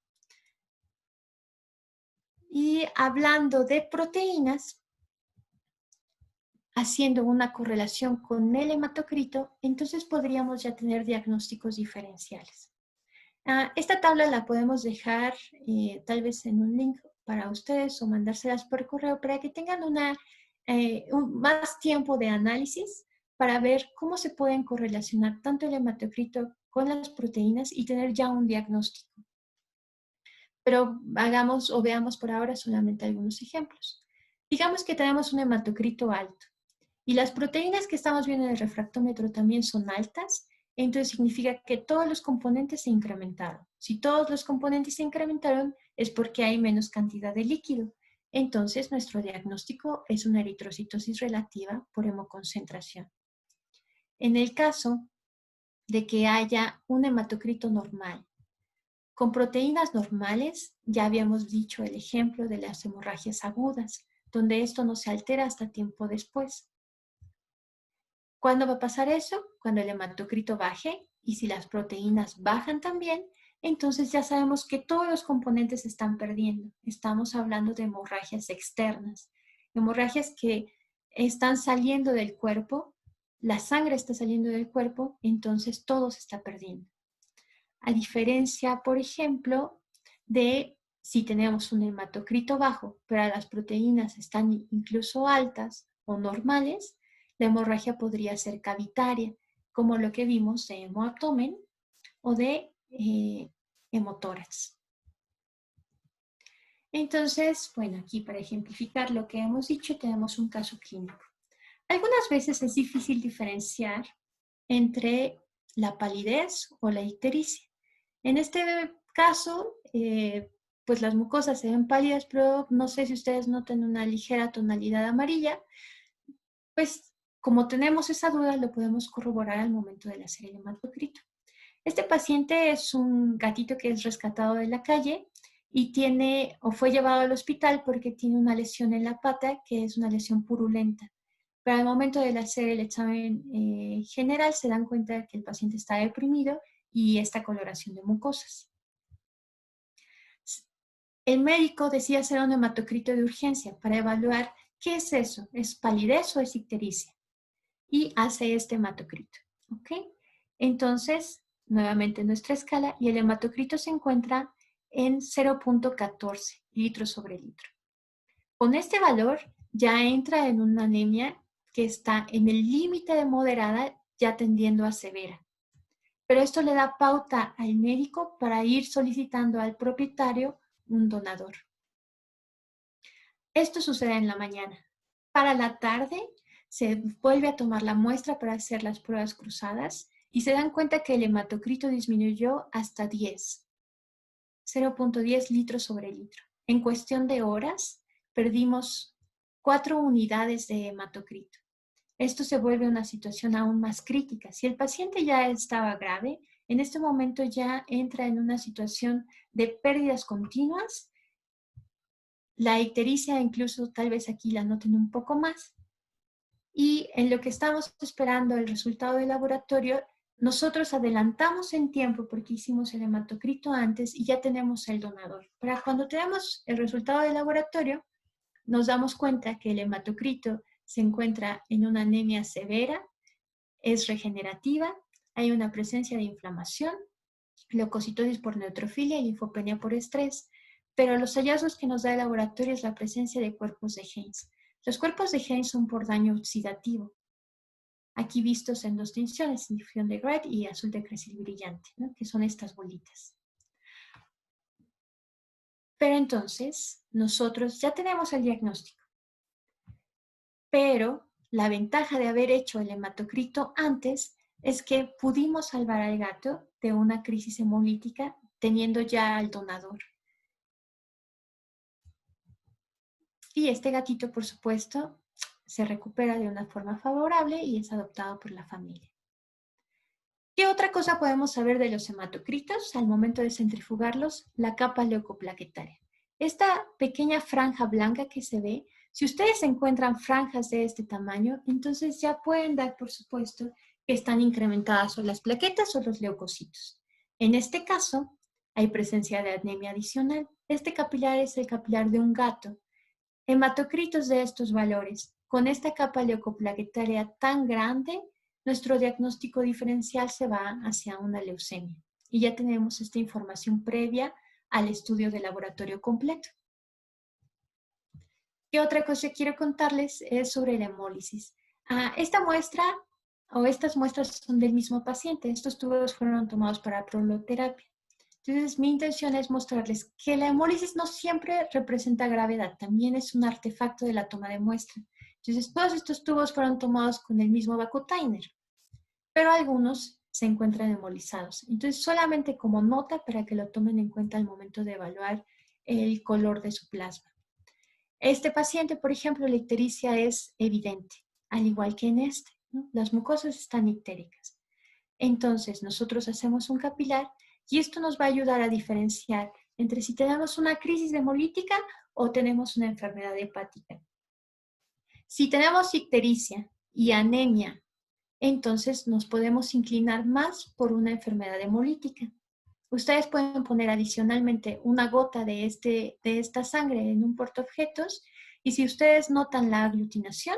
Y hablando de proteínas, haciendo una correlación con el hematocrito, entonces podríamos ya tener diagnósticos diferenciales. Esta tabla la podemos dejar tal vez en un link para ustedes o mandárselas por correo para que tengan más tiempo de análisis para ver cómo se pueden correlacionar tanto el hematocrito con las proteínas y tener ya un diagnóstico. Pero veamos por ahora solamente algunos ejemplos. Digamos que tenemos un hematocrito alto y las proteínas que estamos viendo en el refractómetro también son altas, entonces significa que todos los componentes se incrementaron. Si todos los componentes se incrementaron es porque hay menos cantidad de líquido. Entonces nuestro diagnóstico es una eritrocitosis relativa por hemoconcentración. En el caso de que haya un hematocrito normal, con proteínas normales, ya habíamos dicho el ejemplo de las hemorragias agudas, donde esto no se altera hasta tiempo después. ¿Cuándo va a pasar eso? Cuando el hematocrito baje, y si las proteínas bajan también, entonces ya sabemos que todos los componentes se están perdiendo. Estamos hablando de hemorragias externas, hemorragias que están saliendo del cuerpo, la sangre está saliendo del cuerpo, entonces todo se está perdiendo. A diferencia, por ejemplo, de si tenemos un hematocrito bajo, pero las proteínas están incluso altas o normales, la hemorragia podría ser cavitaria, como lo que vimos de hemoabdomen o de hemotórax. Entonces, bueno, aquí para ejemplificar lo que hemos dicho, tenemos un caso clínico. Algunas veces es difícil diferenciar entre la palidez o la ictericia. En este caso, pues las mucosas se ven pálidas, pero no sé si ustedes notan una ligera tonalidad amarilla. Pues como tenemos esa duda, lo podemos corroborar al momento de hacer el hematocrito. Este paciente es un gatito que es rescatado de la calle y fue llevado al hospital porque tiene una lesión en la pata que es una lesión purulenta. Pero al momento de hacer el examen general se dan cuenta de que el paciente está deprimido y esta coloración de mucosas. El médico decide hacer un hematocrito de urgencia para evaluar qué es eso, ¿es palidez o es ictericia? Y hace este hematocrito, ¿ok? Entonces, nuevamente nuestra escala y el hematocrito se encuentra en 0.14 litros sobre litro. Con este valor ya entra en una anemia que está en el límite de moderada, ya tendiendo a severa. Pero esto le da pauta al médico para ir solicitando al propietario un donador. Esto sucede en la mañana. Para la tarde se vuelve a tomar la muestra para hacer las pruebas cruzadas y se dan cuenta que el hematocrito disminuyó hasta 10, 0.10 litros sobre litro. En cuestión de horas, perdimos 4 unidades de hematocrito. Esto se vuelve una situación aún más crítica. Si el paciente ya estaba grave, en este momento ya entra en una situación de pérdidas continuas. La ictericia incluso tal vez aquí la noten un poco más. Y en lo que estamos esperando el resultado del laboratorio, nosotros adelantamos en tiempo porque hicimos el hematocrito antes y ya tenemos el donador. Para cuando tenemos el resultado del laboratorio, nos damos cuenta que el hematocrito se encuentra en una anemia severa, es regenerativa, hay una presencia de inflamación, leucocitosis por neutrofilia y linfopenia por estrés, pero los hallazgos que nos da el laboratorio es la presencia de cuerpos de Heinz. Los cuerpos de Heinz son por daño oxidativo, aquí vistos en dos tinciones, tinción de Wright y azul de Crecil brillante, ¿no? Que son estas bolitas. Pero entonces, nosotros ya tenemos el diagnóstico, pero la ventaja de haber hecho el hematocrito antes es que pudimos salvar al gato de una crisis hemolítica teniendo ya al donador. Y este gatito, por supuesto, se recupera de una forma favorable y es adoptado por la familia. ¿Qué otra cosa podemos saber de los hematocritos al momento de centrifugarlos? La capa leucoplaquetaria. Esta pequeña franja blanca que se ve, si ustedes encuentran franjas de este tamaño, entonces ya pueden dar por supuesto que están incrementadas o las plaquetas o los leucocitos. En este caso, hay presencia de anemia adicional. Este capilar es el capilar de un gato. Hematocritos de estos valores, con esta capa leucoplaquetaria tan grande, nuestro diagnóstico diferencial se va hacia una leucemia. Y ya tenemos esta información previa al estudio de laboratorio completo. ¿Qué otra cosa quiero contarles? Es sobre la hemólisis. Esta muestra o estas muestras son del mismo paciente. Estos tubos fueron tomados para proloterapia. Entonces, mi intención es mostrarles que la hemólisis no siempre representa gravedad, también es un artefacto de la toma de muestra. Entonces, todos estos tubos fueron tomados con el mismo vacutainer, pero algunos se encuentran hemolizados. Entonces, solamente como nota para que lo tomen en cuenta al momento de evaluar el color de su plasma. Este paciente, por ejemplo, la ictericia es evidente, al igual que en este, ¿no? Las mucosas están ictéricas. Entonces, nosotros hacemos un capilar y esto nos va a ayudar a diferenciar entre si tenemos una crisis hemolítica o tenemos una enfermedad hepática. Si tenemos ictericia y anemia, entonces nos podemos inclinar más por una enfermedad hemolítica. Ustedes pueden poner adicionalmente una gota de esta sangre en un portaobjetos y si ustedes notan la aglutinación,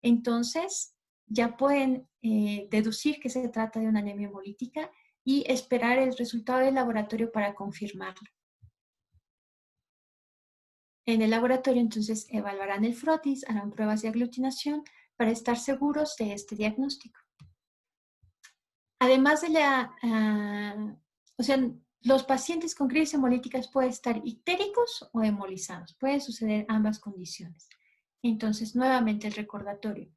entonces ya pueden deducir que se trata de una anemia hemolítica y esperar el resultado del laboratorio para confirmarlo. En el laboratorio entonces evaluarán el frotis, harán pruebas de aglutinación para estar seguros de este diagnóstico. Además de los pacientes con crisis hemolíticas pueden estar ictéricos o hemolizados. Pueden suceder ambas condiciones. Entonces, nuevamente el recordatorio.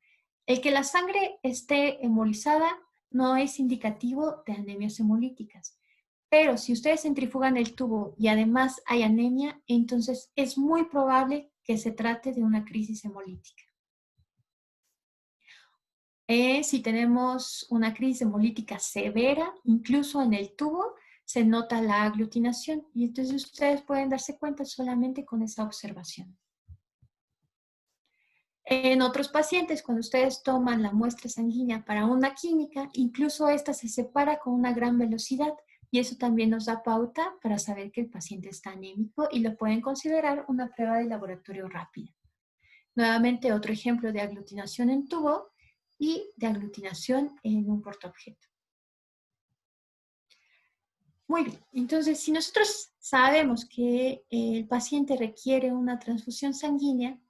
El que la sangre esté hemolizada no es indicativo de anemias hemolíticas. Pero si ustedes centrifugan el tubo y además hay anemia, entonces es muy probable que se trate de una crisis hemolítica. Si tenemos una crisis hemolítica severa, incluso en el tubo, se nota la aglutinación y entonces ustedes pueden darse cuenta solamente con esa observación. En otros pacientes, cuando ustedes toman la muestra sanguínea para una química, incluso esta se separa con una gran velocidad y eso también nos da pauta para saber que el paciente está anémico y lo pueden considerar una prueba de laboratorio rápida. Nuevamente, otro ejemplo de aglutinación en tubo y de aglutinación en un portaobjeto. Muy bien, entonces si nosotros sabemos que el paciente requiere una transfusión sanguínea,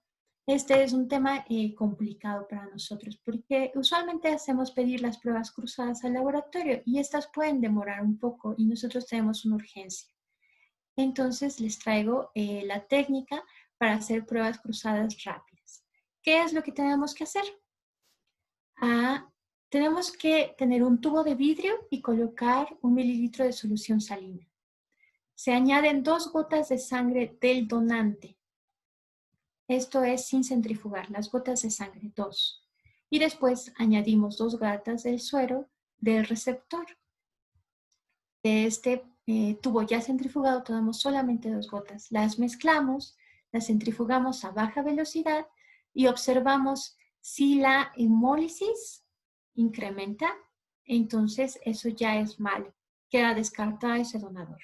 este es un tema complicado para nosotros porque usualmente hacemos pedir las pruebas cruzadas al laboratorio y estas pueden demorar un poco y nosotros tenemos una urgencia. Entonces les traigo la técnica para hacer pruebas cruzadas rápidas. ¿Qué es lo que tenemos que hacer? Tenemos que tener un tubo de vidrio y colocar 1 mililitro de solución salina. Se añaden 2 gotas de sangre del donante. Esto es sin centrifugar, las gotas de sangre, 2. Y después añadimos 2 gotas del suero del receptor. De este tubo ya centrifugado tomamos solamente 2 gotas. Las mezclamos, las centrifugamos a baja velocidad y observamos si la hemólisis incrementa, entonces eso ya es malo. Queda descartado ese donador.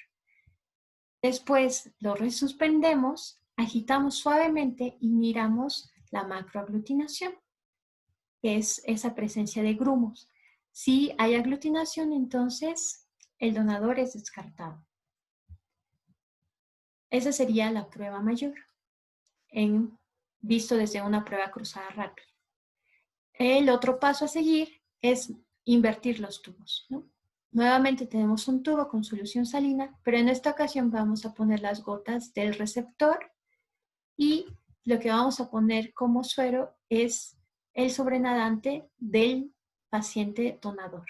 Después lo resuspendemos, agitamos suavemente y miramos la macroaglutinación, que es esa presencia de grumos. Si hay aglutinación, entonces el donador es descartado. Esa sería la prueba mayor, visto desde una prueba cruzada rápida. El otro paso a seguir es invertir los tubos, ¿no? Nuevamente tenemos un tubo con solución salina, pero en esta ocasión vamos a poner las gotas del receptor y lo que vamos a poner como suero es el sobrenadante del paciente donador.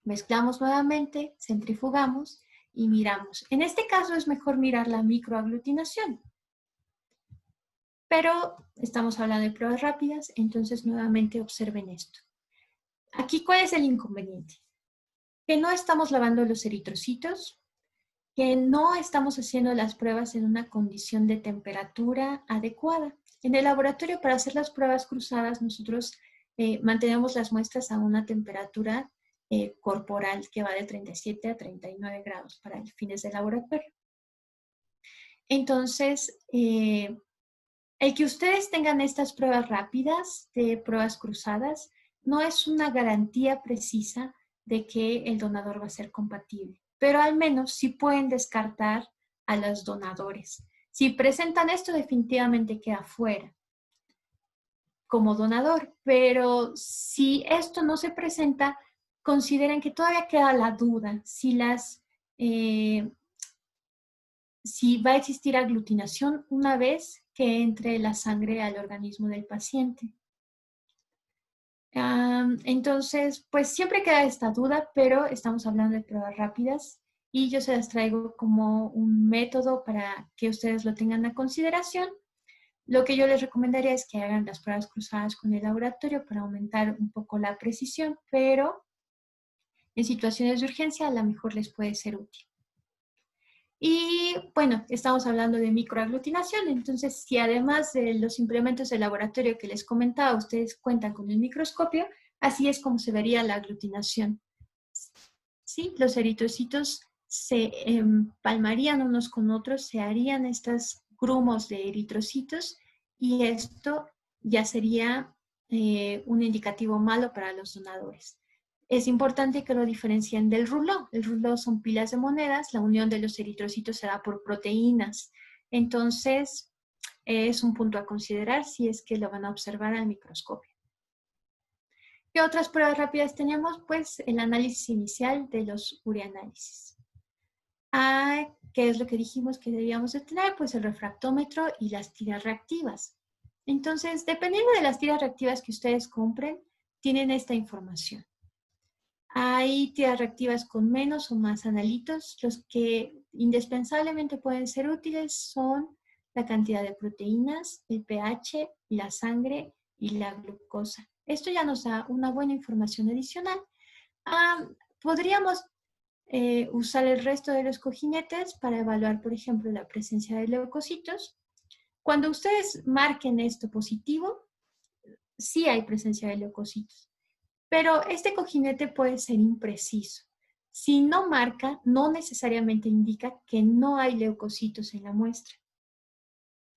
Mezclamos nuevamente, centrifugamos y miramos. En este caso es mejor mirar la microaglutinación. Pero estamos hablando de pruebas rápidas, entonces nuevamente observen esto. Aquí, ¿cuál es el inconveniente? Que no estamos lavando los eritrocitos, que no estamos haciendo las pruebas en una condición de temperatura adecuada. En el laboratorio, para hacer las pruebas cruzadas, nosotros mantenemos las muestras a una temperatura corporal que va de 37 a 39 grados para fines de laboratorio. Entonces, el que ustedes tengan estas pruebas rápidas de pruebas cruzadas no es una garantía precisa de que el donador va a ser compatible, pero al menos sí pueden descartar a los donadores. Si presentan esto, definitivamente queda fuera como donador, pero si esto no se presenta, consideren que todavía queda la duda si va a existir aglutinación una vez que entre la sangre al organismo del paciente. Entonces, pues siempre queda esta duda, pero estamos hablando de pruebas rápidas y yo se las traigo como un método para que ustedes lo tengan a consideración. Lo que yo les recomendaría es que hagan las pruebas cruzadas con el laboratorio para aumentar un poco la precisión, pero en situaciones de urgencia a lo mejor les puede ser útil. Y bueno, estamos hablando de microaglutinación, entonces si además de los implementos de laboratorio que les comentaba, ustedes cuentan con el microscopio, así es como se vería la aglutinación. ¿Sí? Los eritrocitos se empalmarían unos con otros, se harían estos grumos de eritrocitos y esto ya sería un indicativo malo para los donadores. Es importante que lo diferencien del rouleau. El rouleau son pilas de monedas, la unión de los eritrocitos se da por proteínas. Entonces, es un punto a considerar si es que lo van a observar al microscopio. ¿Qué otras pruebas rápidas tenemos? Pues el análisis inicial de los ureanálisis. ¿Qué es lo que dijimos que debíamos de tener? Pues el refractómetro y las tiras reactivas. Entonces, dependiendo de las tiras reactivas que ustedes compren, tienen esta información. Hay tiras reactivas con menos o más analitos. Los que indispensablemente pueden ser útiles son la cantidad de proteínas, el pH, la sangre y la glucosa. Esto ya nos da una buena información adicional. Podríamos usar el resto de los cojinetes para evaluar, por ejemplo, la presencia de leucocitos. Cuando ustedes marquen esto positivo, sí hay presencia de leucocitos. Pero este cojinete puede ser impreciso. Si no marca, no necesariamente indica que no hay leucocitos en la muestra.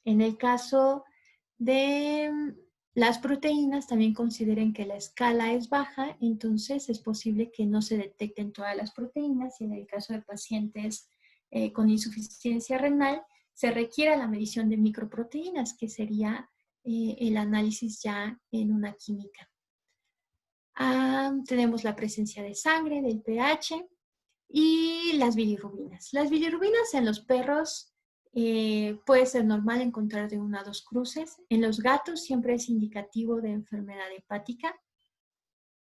En el caso de las proteínas, también consideren que la escala es baja, entonces es posible que no se detecten todas las proteínas y en el caso de pacientes con insuficiencia renal, se requiere la medición de microproteínas, que sería el análisis ya en una química. Tenemos la presencia de sangre, del pH y las bilirrubinas. Las bilirrubinas en los perros puede ser normal encontrar de 1 a 2 cruces. En los gatos siempre es indicativo de enfermedad hepática.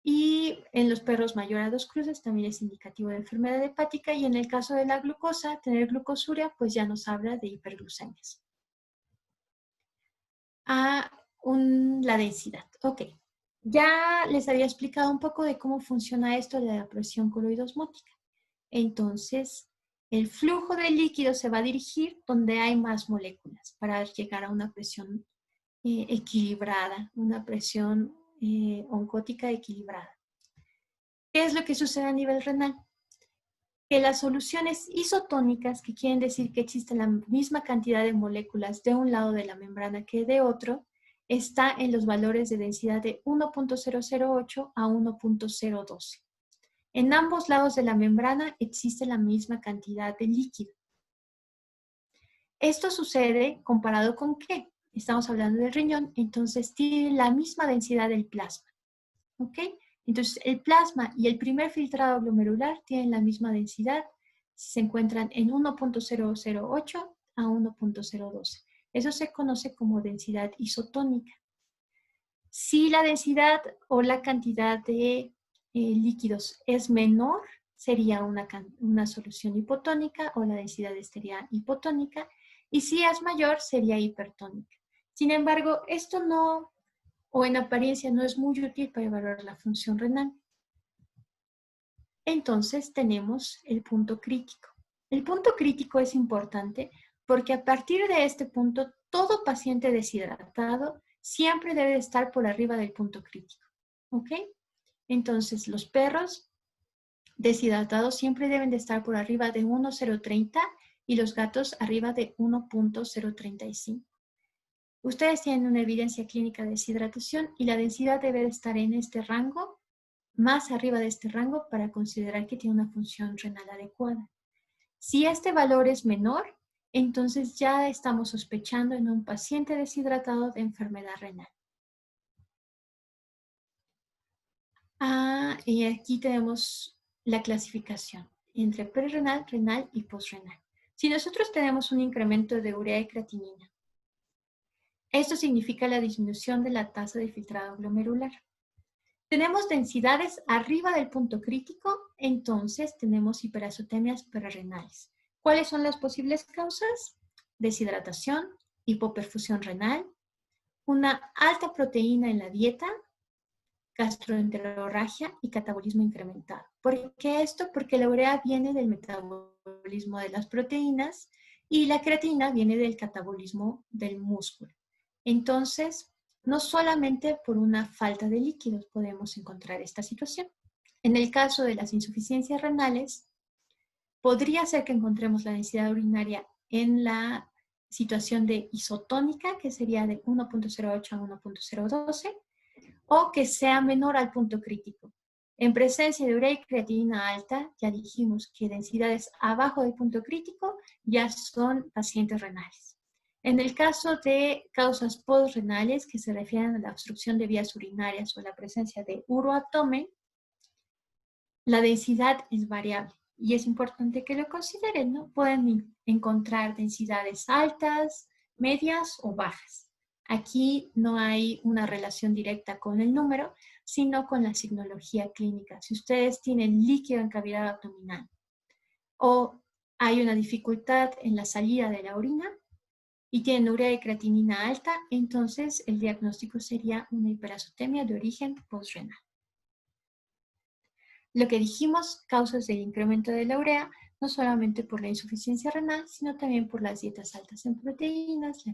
Y en los perros mayor a 2 cruces también es indicativo de enfermedad hepática. Y en el caso de la glucosa, tener glucosuria, pues ya nos habla de hiperglucemias. La densidad. Ok. Ya les había explicado un poco de cómo funciona esto de la presión coloidosmótica. Entonces, el flujo de líquido se va a dirigir donde hay más moléculas para llegar a una presión equilibrada, una presión oncótica equilibrada. ¿Qué es lo que sucede a nivel renal? Que las soluciones isotónicas, que quieren decir que existe la misma cantidad de moléculas de un lado de la membrana que de otro, está en los valores de densidad de 1.008 a 1.012. En ambos lados de la membrana existe la misma cantidad de líquido. Esto sucede comparado con ¿qué? Estamos hablando del riñón, entonces tiene la misma densidad del plasma. ¿Ok? Entonces el plasma y el primer filtrado glomerular tienen la misma densidad si se encuentran en 1.008 a 1.012. Eso se conoce como densidad isotónica. Si la densidad o la cantidad de líquidos es menor, sería una solución hipotónica o la densidad sería hipotónica. Y si es mayor, sería hipertónica. Sin embargo, esto no, o en apariencia, no es muy útil para evaluar la función renal. Entonces tenemos el punto crítico. El punto crítico es importante porque a partir de este punto, todo paciente deshidratado siempre debe estar por arriba del punto crítico. ¿Ok? Entonces, los perros deshidratados siempre deben de estar por arriba de 1.030 y los gatos arriba de 1.035. Ustedes tienen una evidencia clínica de deshidratación y la densidad debe de estar en este rango, más arriba de este rango, para considerar que tiene una función renal adecuada. Si este valor es menor, entonces ya estamos sospechando en un paciente deshidratado de enfermedad renal. Y aquí tenemos la clasificación entre prerrenal, renal y postrenal. Si nosotros tenemos un incremento de urea y creatinina, esto significa la disminución de la tasa de filtrado glomerular. Tenemos densidades arriba del punto crítico, entonces tenemos hiperacetemias prerrenales. ¿Cuáles son las posibles causas? Deshidratación, hipoperfusión renal, una alta proteína en la dieta, gastroenterorragia y catabolismo incrementado. ¿Por qué esto? Porque la urea viene del metabolismo de las proteínas y la creatina viene del catabolismo del músculo. Entonces, no solamente por una falta de líquidos podemos encontrar esta situación. En el caso de las insuficiencias renales, podría ser que encontremos la densidad urinaria en la situación de isotónica, que sería de 1.08 a 1.012, o que sea menor al punto crítico. En presencia de urea y creatinina alta, ya dijimos que densidades abajo del punto crítico ya son pacientes renales. En el caso de causas postrenales, que se refieren a la obstrucción de vías urinarias o la presencia de uroabdomen, la densidad es variable y es importante que lo consideren, ¿no? Pueden encontrar densidades altas, medias o bajas. Aquí no hay una relación directa con el número, sino con la signología clínica. Si ustedes tienen líquido en cavidad abdominal o hay una dificultad en la salida de la orina y tienen urea y creatinina alta, entonces el diagnóstico sería una hiperazotemia de origen postrenal. Lo que dijimos, causas del incremento de la urea, no solamente por la insuficiencia renal, sino también por las dietas altas en proteínas,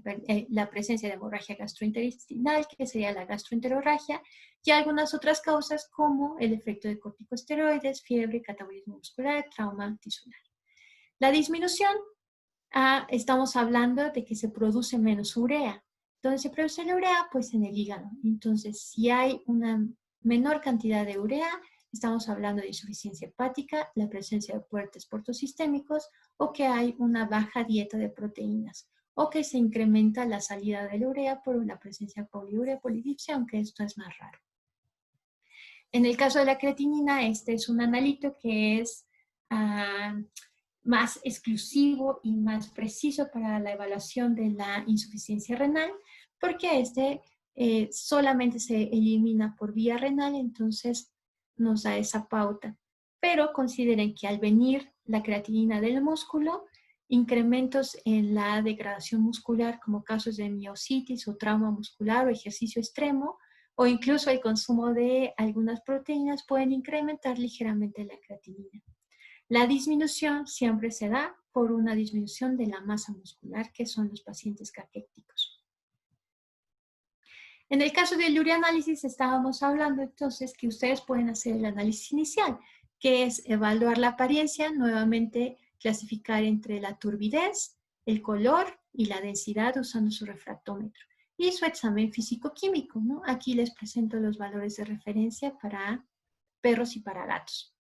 la presencia de hemorragia gastrointestinal, que sería la gastroenterorragia, y algunas otras causas como el efecto de corticosteroides, fiebre, catabolismo muscular, trauma tisular. La disminución, estamos hablando de que se produce menos urea. ¿Dónde se produce la urea? Pues en el hígado. Entonces, si hay una menor cantidad de urea, estamos hablando de insuficiencia hepática, la presencia de fuertes portosistémicos o que hay una baja dieta de proteínas o que se incrementa la salida de la urea por la presencia de poliurea, polidipsia, aunque esto es más raro. En el caso de la creatinina, este es un analito que es más exclusivo y más preciso para la evaluación de la insuficiencia renal porque este solamente se elimina por vía renal, entonces nos da esa pauta. Pero consideren que al venir la creatinina del músculo, incrementos en la degradación muscular como casos de miositis o trauma muscular o ejercicio extremo o incluso el consumo de algunas proteínas pueden incrementar ligeramente la creatinina. La disminución siempre se da por una disminución de la masa muscular, que son los pacientes caquéticos. En el caso del ureanálisis estábamos hablando entonces que ustedes pueden hacer el análisis inicial, que es evaluar la apariencia, nuevamente clasificar entre la turbidez, el color y la densidad usando su refractómetro. y su examen físico-químico, ¿no? Aquí les presento los valores de referencia para perros y para gatos.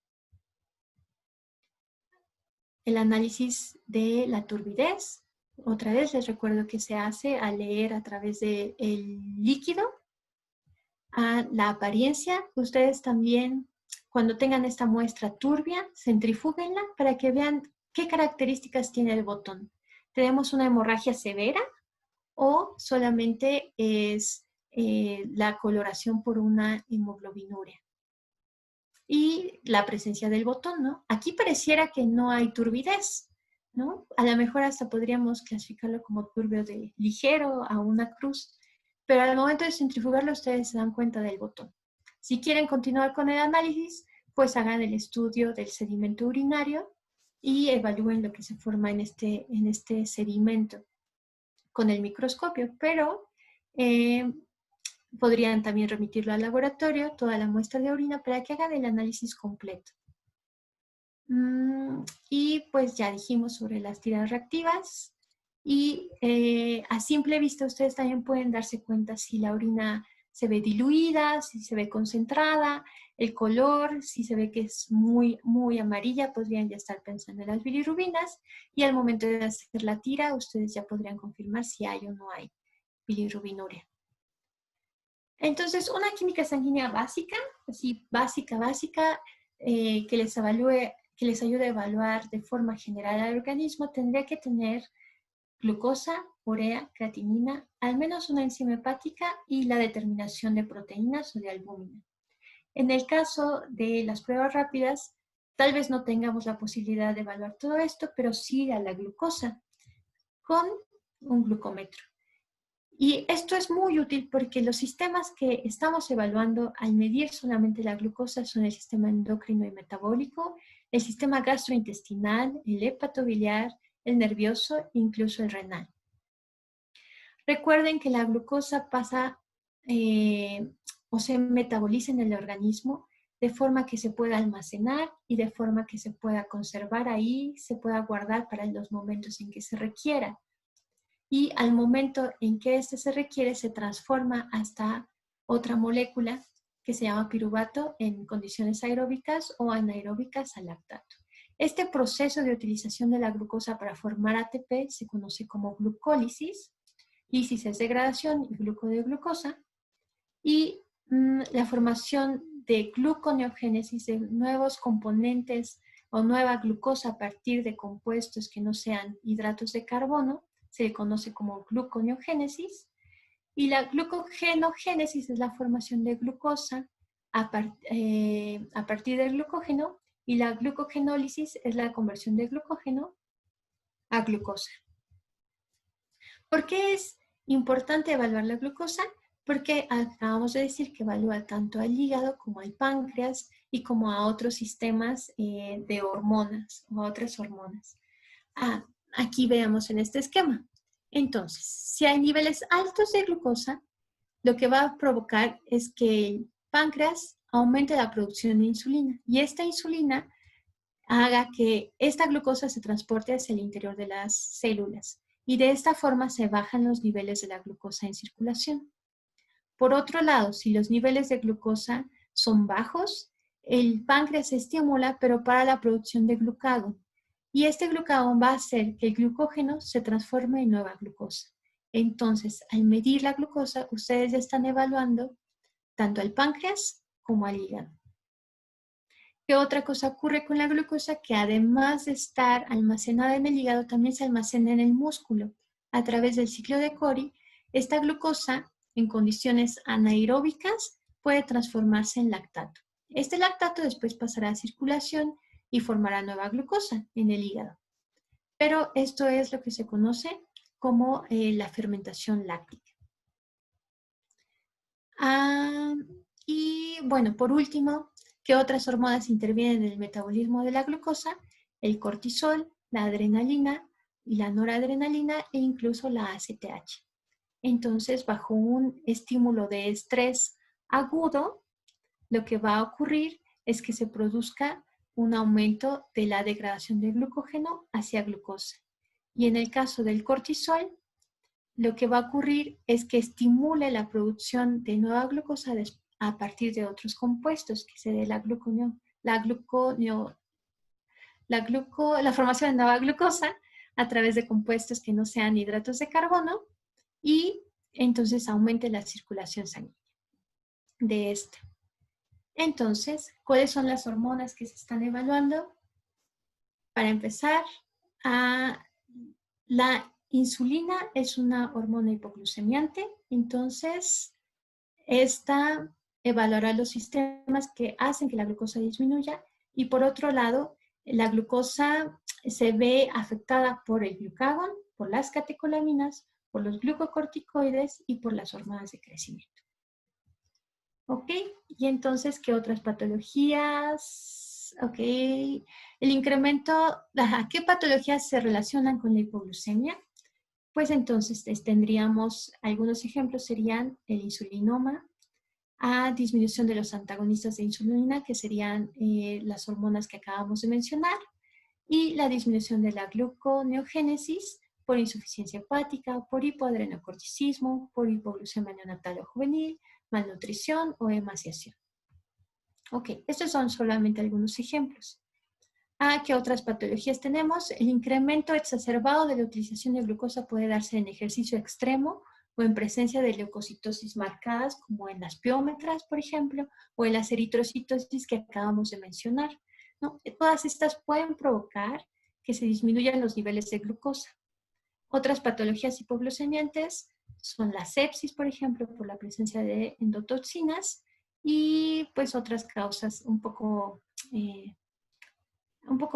El análisis de la turbidez, otra vez les recuerdo que se hace al leer a través del líquido. La apariencia, ustedes también, cuando tengan esta muestra turbia, centrifúguenla para que vean qué características tiene el botón. ¿Tenemos una hemorragia severa o solamente es la coloración por una hemoglobinuria? Y la presencia del botón, ¿no? Aquí pareciera que no hay turbidez, ¿no? A lo mejor hasta podríamos clasificarlo como turbio de ligero a una cruz, pero al momento de centrifugarlo ustedes se dan cuenta del botón. Si quieren continuar con el análisis, pues hagan el estudio del sedimento urinario y evalúen lo que se forma en este sedimento con el microscopio, pero podrían también remitirlo al laboratorio, toda la muestra de orina, para que hagan el análisis completo. Y pues ya dijimos sobre las tiras reactivas. Y a simple vista ustedes también pueden darse cuenta si la orina se ve diluida, si se ve concentrada, el color, si se ve que es muy, muy amarilla, podrían ya estar pensando en las bilirrubinas. Y al momento de hacer la tira, ustedes ya podrían confirmar si hay o no hay bilirrubinuria. Entonces, una química sanguínea básica, así básica, que les ayude a evaluar de forma general al organismo, tendría que tener glucosa, urea, creatinina, al menos una enzima hepática y la determinación de proteínas o de albúmina. En el caso de las pruebas rápidas, tal vez no tengamos la posibilidad de evaluar todo esto, pero sí a la glucosa con un glucómetro. Y esto es muy útil porque los sistemas que estamos evaluando al medir solamente la glucosa son el sistema endocrino y metabólico, el sistema gastrointestinal, el hepatobiliar, el nervioso e incluso el renal. Recuerden que la glucosa pasa o se metaboliza en el organismo de forma que se pueda almacenar y de forma que se pueda conservar ahí, se pueda guardar para los momentos en que se requiera. Y al momento en que este se requiere, se transforma hasta otra molécula que se llama piruvato en condiciones aeróbicas o anaeróbicas al lactato. Este proceso de utilización de la glucosa para formar ATP se conoce como glucólisis. Lisis es degradación y gluco de glucosa. Y la formación de gluconeogénesis de nuevos componentes o nueva glucosa a partir de compuestos que no sean hidratos de carbono se le conoce como gluconeogénesis. Y la glucogenogénesis es la formación de glucosa a partir del glucógeno, y la glucogenólisis es la conversión de glucógeno a glucosa. ¿Por qué es importante evaluar la glucosa? Porque acabamos de decir que evalúa tanto al hígado como al páncreas y como a otros sistemas de hormonas o a otras hormonas. Aquí veamos en este esquema. Entonces, si hay niveles altos de glucosa, lo que va a provocar es que el páncreas aumente la producción de insulina y esta insulina haga que esta glucosa se transporte hacia el interior de las células y de esta forma se bajan los niveles de la glucosa en circulación. Por otro lado, si los niveles de glucosa son bajos, el páncreas se estimula pero para la producción de glucagón. Y este glucagón va a hacer que el glucógeno se transforme en nueva glucosa. Entonces, al medir la glucosa, ustedes ya están evaluando tanto al páncreas como al hígado. ¿Qué otra cosa ocurre con la glucosa? Que además de estar almacenada en el hígado, también se almacena en el músculo. A través del ciclo de Cori, esta glucosa, en condiciones anaeróbicas, puede transformarse en lactato. Este lactato después pasará a circulación y formará nueva glucosa en el hígado. Pero esto es lo que se conoce como la fermentación láctica. Y bueno, por último, ¿qué otras hormonas intervienen en el metabolismo de la glucosa? El cortisol, la adrenalina y la noradrenalina e incluso la ACTH. Entonces, bajo un estímulo de estrés agudo, lo que va a ocurrir es que se produzca un aumento de la degradación del glucógeno hacia glucosa. Y en el caso del cortisol, lo que va a ocurrir es que estimule la producción de nueva glucosa a partir de otros compuestos, que se dé la formación de nueva glucosa a través de compuestos que no sean hidratos de carbono y entonces aumente la circulación sanguínea de esta. Entonces, ¿cuáles son las hormonas que se están evaluando? Para empezar, la insulina es una hormona hipoglucemiante, entonces esta evaluará los sistemas que hacen que la glucosa disminuya y por otro lado, la glucosa se ve afectada por el glucagón, por las catecolaminas, por los glucocorticoides y por las hormonas de crecimiento. ¿Ok? Y entonces, ¿qué otras patologías? Ok. El incremento, ¿qué patologías se relacionan con la hipoglucemia? Pues entonces tendríamos, algunos ejemplos serían el insulinoma, disminución de los antagonistas de insulina, que serían las hormonas que acabamos de mencionar, y la disminución de la gluconeogénesis por insuficiencia hepática, por hipoadrenocorticismo, por hipoglucemia neonatal o juvenil, malnutrición o emaciación. Ok, estos son solamente algunos ejemplos. ¿Qué otras patologías tenemos? El incremento exacerbado de la utilización de glucosa puede darse en ejercicio extremo o en presencia de leucocitosis marcadas, como en las piómetras, por ejemplo, o en las eritrocitosis que acabamos de mencionar, ¿no? Todas estas pueden provocar que se disminuyan los niveles de glucosa. Otras patologías hipoglucemiantes son la sepsis, por ejemplo, por la presencia de endotoxinas y pues otras causas un poco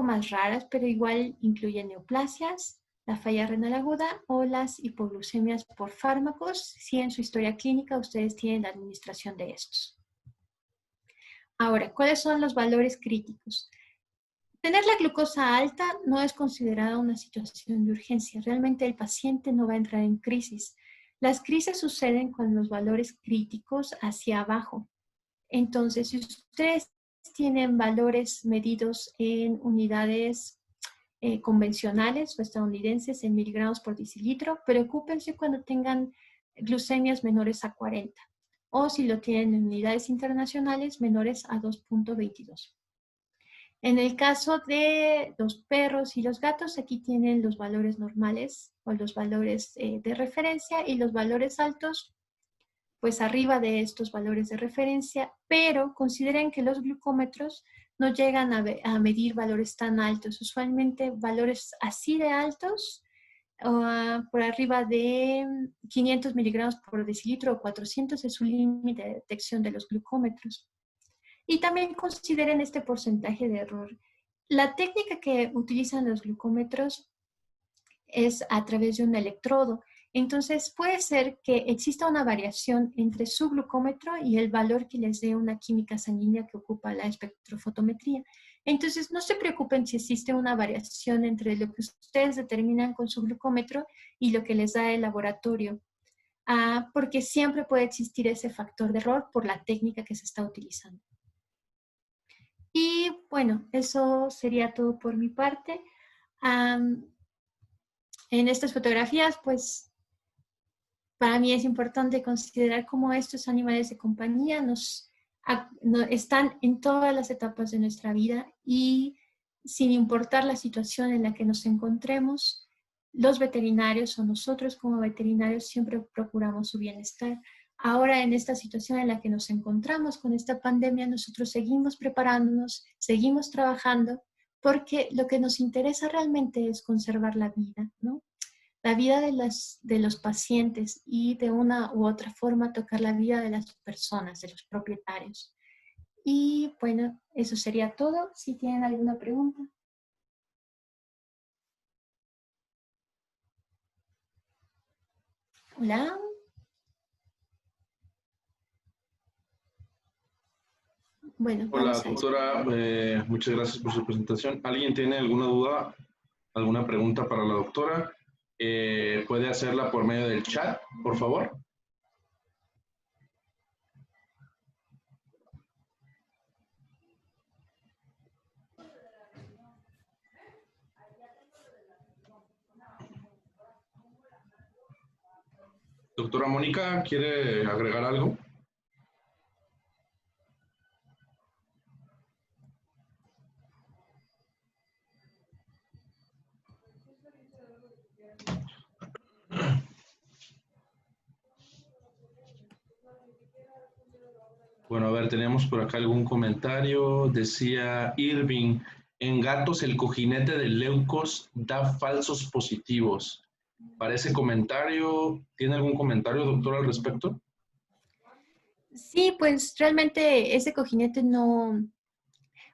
más raras, pero igual incluyen neoplasias, la falla renal aguda o las hipoglucemias por fármacos, si en su historia clínica ustedes tienen la administración de estos. Ahora, ¿cuáles son los valores críticos? Tener la glucosa alta no es considerada una situación de urgencia. Realmente el paciente no va a entrar en crisis. Las crisis suceden con los valores críticos hacia abajo. Entonces, si ustedes tienen valores medidos en unidades convencionales o estadounidenses en miligramos por decilitro, preocúpense cuando tengan glucemias menores a 40 o si lo tienen en unidades internacionales menores a 2.22. En el caso de los perros y los gatos, aquí tienen los valores normales o los valores de referencia y los valores altos, pues arriba de estos valores de referencia, pero consideren que los glucómetros no llegan a medir valores tan altos. Usualmente valores así de altos, por arriba de 500 miligramos por decilitro o 400 es su límite de detección de los glucómetros. Y también consideren este porcentaje de error. La técnica que utilizan los glucómetros es a través de un electrodo. Entonces puede ser que exista una variación entre su glucómetro y el valor que les dé una química sanguínea que ocupa la espectrofotometría. Entonces no se preocupen si existe una variación entre lo que ustedes determinan con su glucómetro y lo que les da el laboratorio, porque siempre puede existir ese factor de error por la técnica que se está utilizando. Y bueno, eso sería todo por mi parte. En estas fotografías, pues, para mí es importante considerar cómo estos animales de compañía están en todas las etapas de nuestra vida y sin importar la situación en la que nos encontremos, los veterinarios o nosotros como veterinarios siempre procuramos su bienestar. Ahora en esta situación en la que nos encontramos con esta pandemia, nosotros seguimos preparándonos, seguimos trabajando, porque lo que nos interesa realmente es conservar la vida, ¿no? La vida de los pacientes y de una u otra forma tocar la vida de las personas, de los propietarios. Y bueno, eso sería todo. Si tienen alguna pregunta. Hola. Bueno, Hola, vamos a doctora. Muchas gracias por su presentación. ¿Alguien tiene alguna duda, alguna pregunta para la doctora? Puede hacerla por medio del chat, por favor. Doctora Mónica, ¿quiere agregar algo? Bueno, a ver, tenemos por acá algún comentario. Decía Irving, en gatos el cojinete de Leucos da falsos positivos. Para ese comentario, ¿tiene algún comentario, doctor, al respecto? Sí, pues realmente ese cojinete no...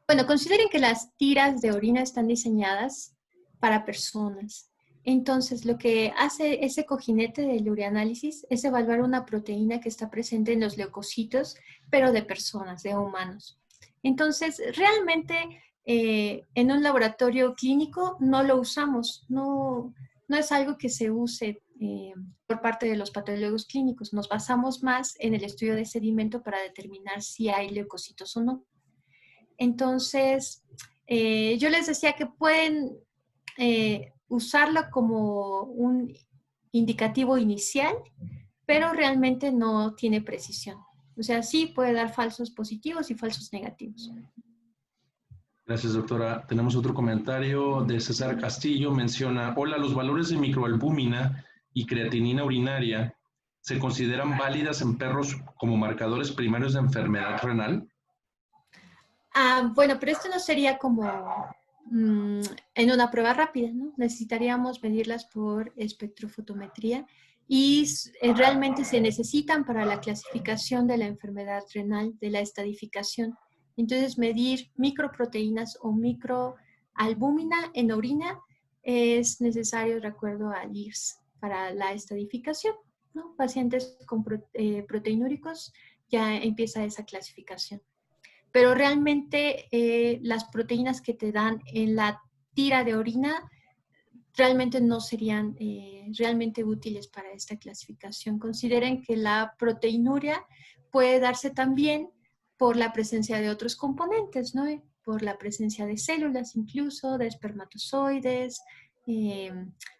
Bueno, consideren que las tiras de orina están diseñadas para personas. Entonces, lo que hace ese cojinete del ureanálisis es evaluar una proteína que está presente en los leucocitos, pero de personas, de humanos. Entonces, realmente en un laboratorio clínico no lo usamos, no es algo que se use por parte de los patólogos clínicos. Nos basamos más en el estudio de sedimento para determinar si hay leucocitos o no. Entonces, yo les decía que pueden usarlo como un indicativo inicial, pero realmente no tiene precisión. O sea, sí puede dar falsos positivos y falsos negativos. Gracias, doctora. Tenemos otro comentario de César Castillo. Menciona, hola, los valores de microalbúmina y creatinina urinaria se consideran válidas en perros como marcadores primarios de enfermedad renal. Bueno, pero esto no sería como en una prueba rápida, ¿no? Necesitaríamos medirlas por espectrofotometría y realmente se necesitan para la clasificación de la enfermedad renal, de la estadificación. Entonces, medir microproteínas o microalbúmina en orina es necesario de acuerdo al IRS para la estadificación, ¿no? Pacientes con proteinúricos ya empieza esa clasificación. Pero realmente las proteínas que te dan en la tira de orina realmente no serían realmente útiles para esta clasificación. Consideren que la proteinuria puede darse también por la presencia de otros componentes, ¿no? Por la presencia de células incluso, de espermatozoides,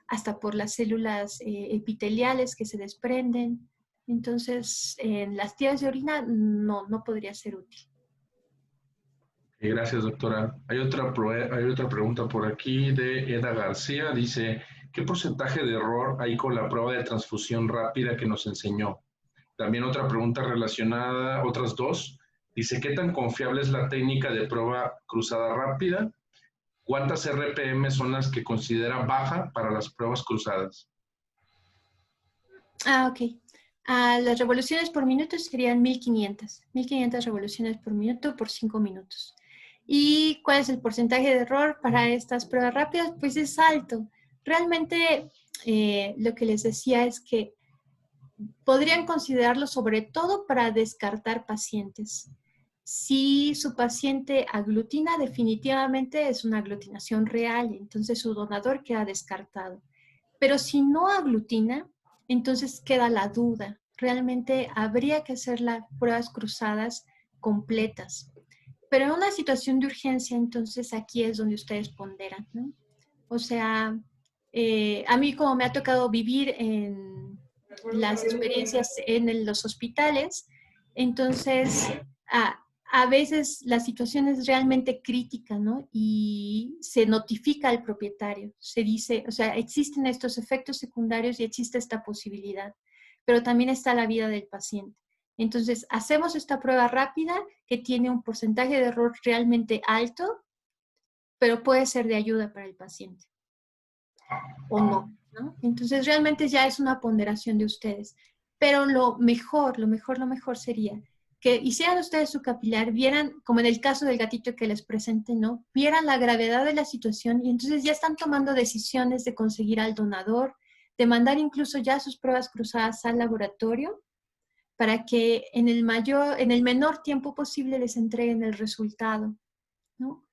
hasta por las células epiteliales que se desprenden. Entonces, en las tiras de orina no podría ser útil. Gracias, doctora. Hay otra pregunta por aquí de Eda García. Dice, ¿qué porcentaje de error hay con la prueba de transfusión rápida que nos enseñó? También otra pregunta relacionada, otras dos. Dice, ¿qué tan confiable es la técnica de prueba cruzada rápida? ¿Cuántas RPM son las que considera baja para las pruebas cruzadas? Ok. Las revoluciones por minuto serían 1500. 1500 revoluciones por minuto por 5 minutos. ¿Y cuál es el porcentaje de error para estas pruebas rápidas? Pues es alto. Realmente lo que les decía es que podrían considerarlo sobre todo para descartar pacientes. Si su paciente aglutina, definitivamente es una aglutinación real, entonces su donador queda descartado. Pero si no aglutina, entonces queda la duda. Realmente habría que hacer las pruebas cruzadas completas. Pero en una situación de urgencia, entonces aquí es donde ustedes ponderan, ¿no? O sea, a mí como me ha tocado vivir en las experiencias en los hospitales, entonces a veces la situación es realmente crítica, ¿no? Y se notifica al propietario, se dice, o sea, existen estos efectos secundarios y existe esta posibilidad, pero también está la vida del paciente. Entonces, hacemos esta prueba rápida que tiene un porcentaje de error realmente alto, pero puede ser de ayuda para el paciente. O no, ¿no? Entonces, realmente ya es una ponderación de ustedes. Pero lo mejor sería que hicieran ustedes su capilar, vieran, como en el caso del gatito que les presenté, ¿no? Vieran la gravedad de la situación y entonces ya están tomando decisiones de conseguir al donador, de mandar incluso ya sus pruebas cruzadas al laboratorio, para que en el menor tiempo posible les entreguen el resultado, ¿no?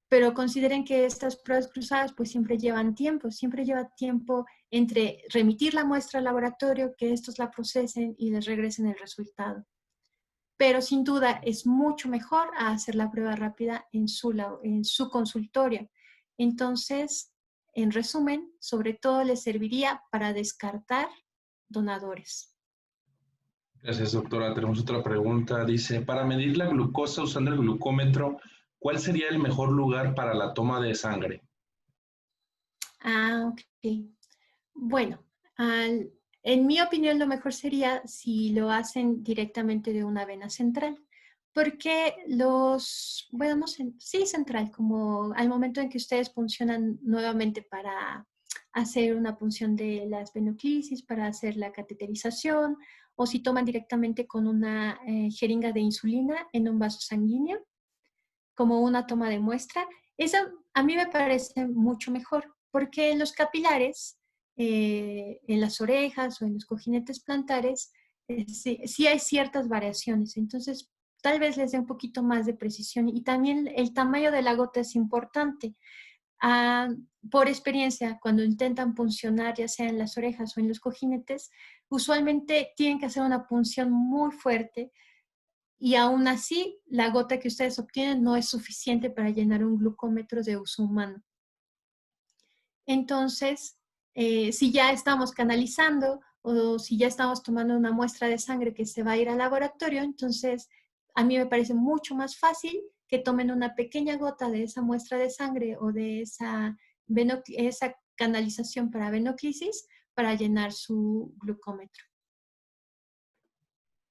Pero consideren que estas pruebas cruzadas pues siempre lleva tiempo entre remitir la muestra al laboratorio, que estos la procesen y les regresen el resultado. Pero sin duda es mucho mejor a hacer la prueba rápida en su consultorio. Entonces, en resumen, sobre todo les serviría para descartar donadores. Gracias, doctora. Tenemos otra pregunta. Dice, para medir la glucosa usando el glucómetro, ¿cuál sería el mejor lugar para la toma de sangre? Ah, ok. Bueno, en mi opinión lo mejor sería si lo hacen directamente de una vena central, porque bueno, no sé, sí central, como al momento en que ustedes funcionan nuevamente para hacer una punción de las venoclisis, para hacer la cateterización, o si toman directamente con una jeringa de insulina en un vaso sanguíneo, como una toma de muestra, eso a mí me parece mucho mejor, porque en los capilares, en las orejas o en los cojinetes plantares, sí hay ciertas variaciones. Entonces, tal vez les dé un poquito más de precisión. Y también el tamaño de la gota es importante. Ah, por experiencia, cuando intentan puncionar, ya sea en las orejas o en los cojinetes, usualmente tienen que hacer una punción muy fuerte y aún así la gota que ustedes obtienen no es suficiente para llenar un glucómetro de uso humano. Entonces, si ya estamos canalizando o si ya estamos tomando una muestra de sangre que se va a ir al laboratorio, entonces a mí me parece mucho más fácil que tomen una pequeña gota de esa muestra de sangre o de esa canalización para venoclisis para llenar su glucómetro.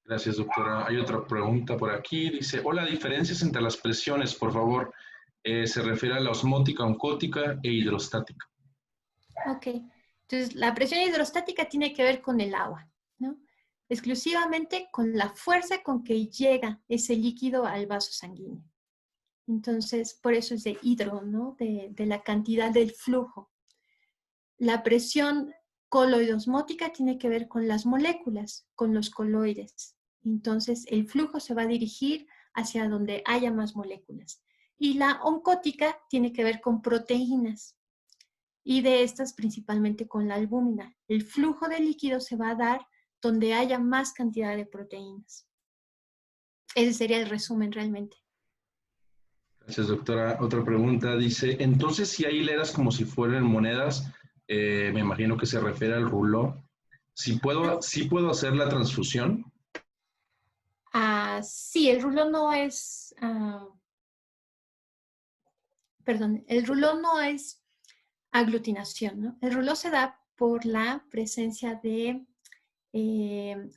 Gracias, doctora. Hay otra pregunta por aquí. Dice, hola, diferencias entre las presiones, por favor. Se refiere a la osmótica, oncótica e hidrostática. Ok, entonces la presión hidrostática tiene que ver con el agua, ¿no? Exclusivamente con la fuerza con que llega ese líquido al vaso sanguíneo. Entonces, por eso es de hidro, ¿no? De la cantidad del flujo. La presión coloidosmótica tiene que ver con las moléculas, con los coloides. Entonces, el flujo se va a dirigir hacia donde haya más moléculas. Y la oncótica tiene que ver con proteínas. Y de estas principalmente con la albúmina. El flujo de líquido se va a dar donde haya más cantidad de proteínas. Ese sería el resumen realmente. Gracias, doctora. Otra pregunta dice, entonces si hay hileras como si fueran monedas, me imagino que se refiere al ruló, ¿sí puedo hacer la transfusión? Sí, el rulón no es, el rulón no es aglutinación, ¿no? El rulón se da por la presencia de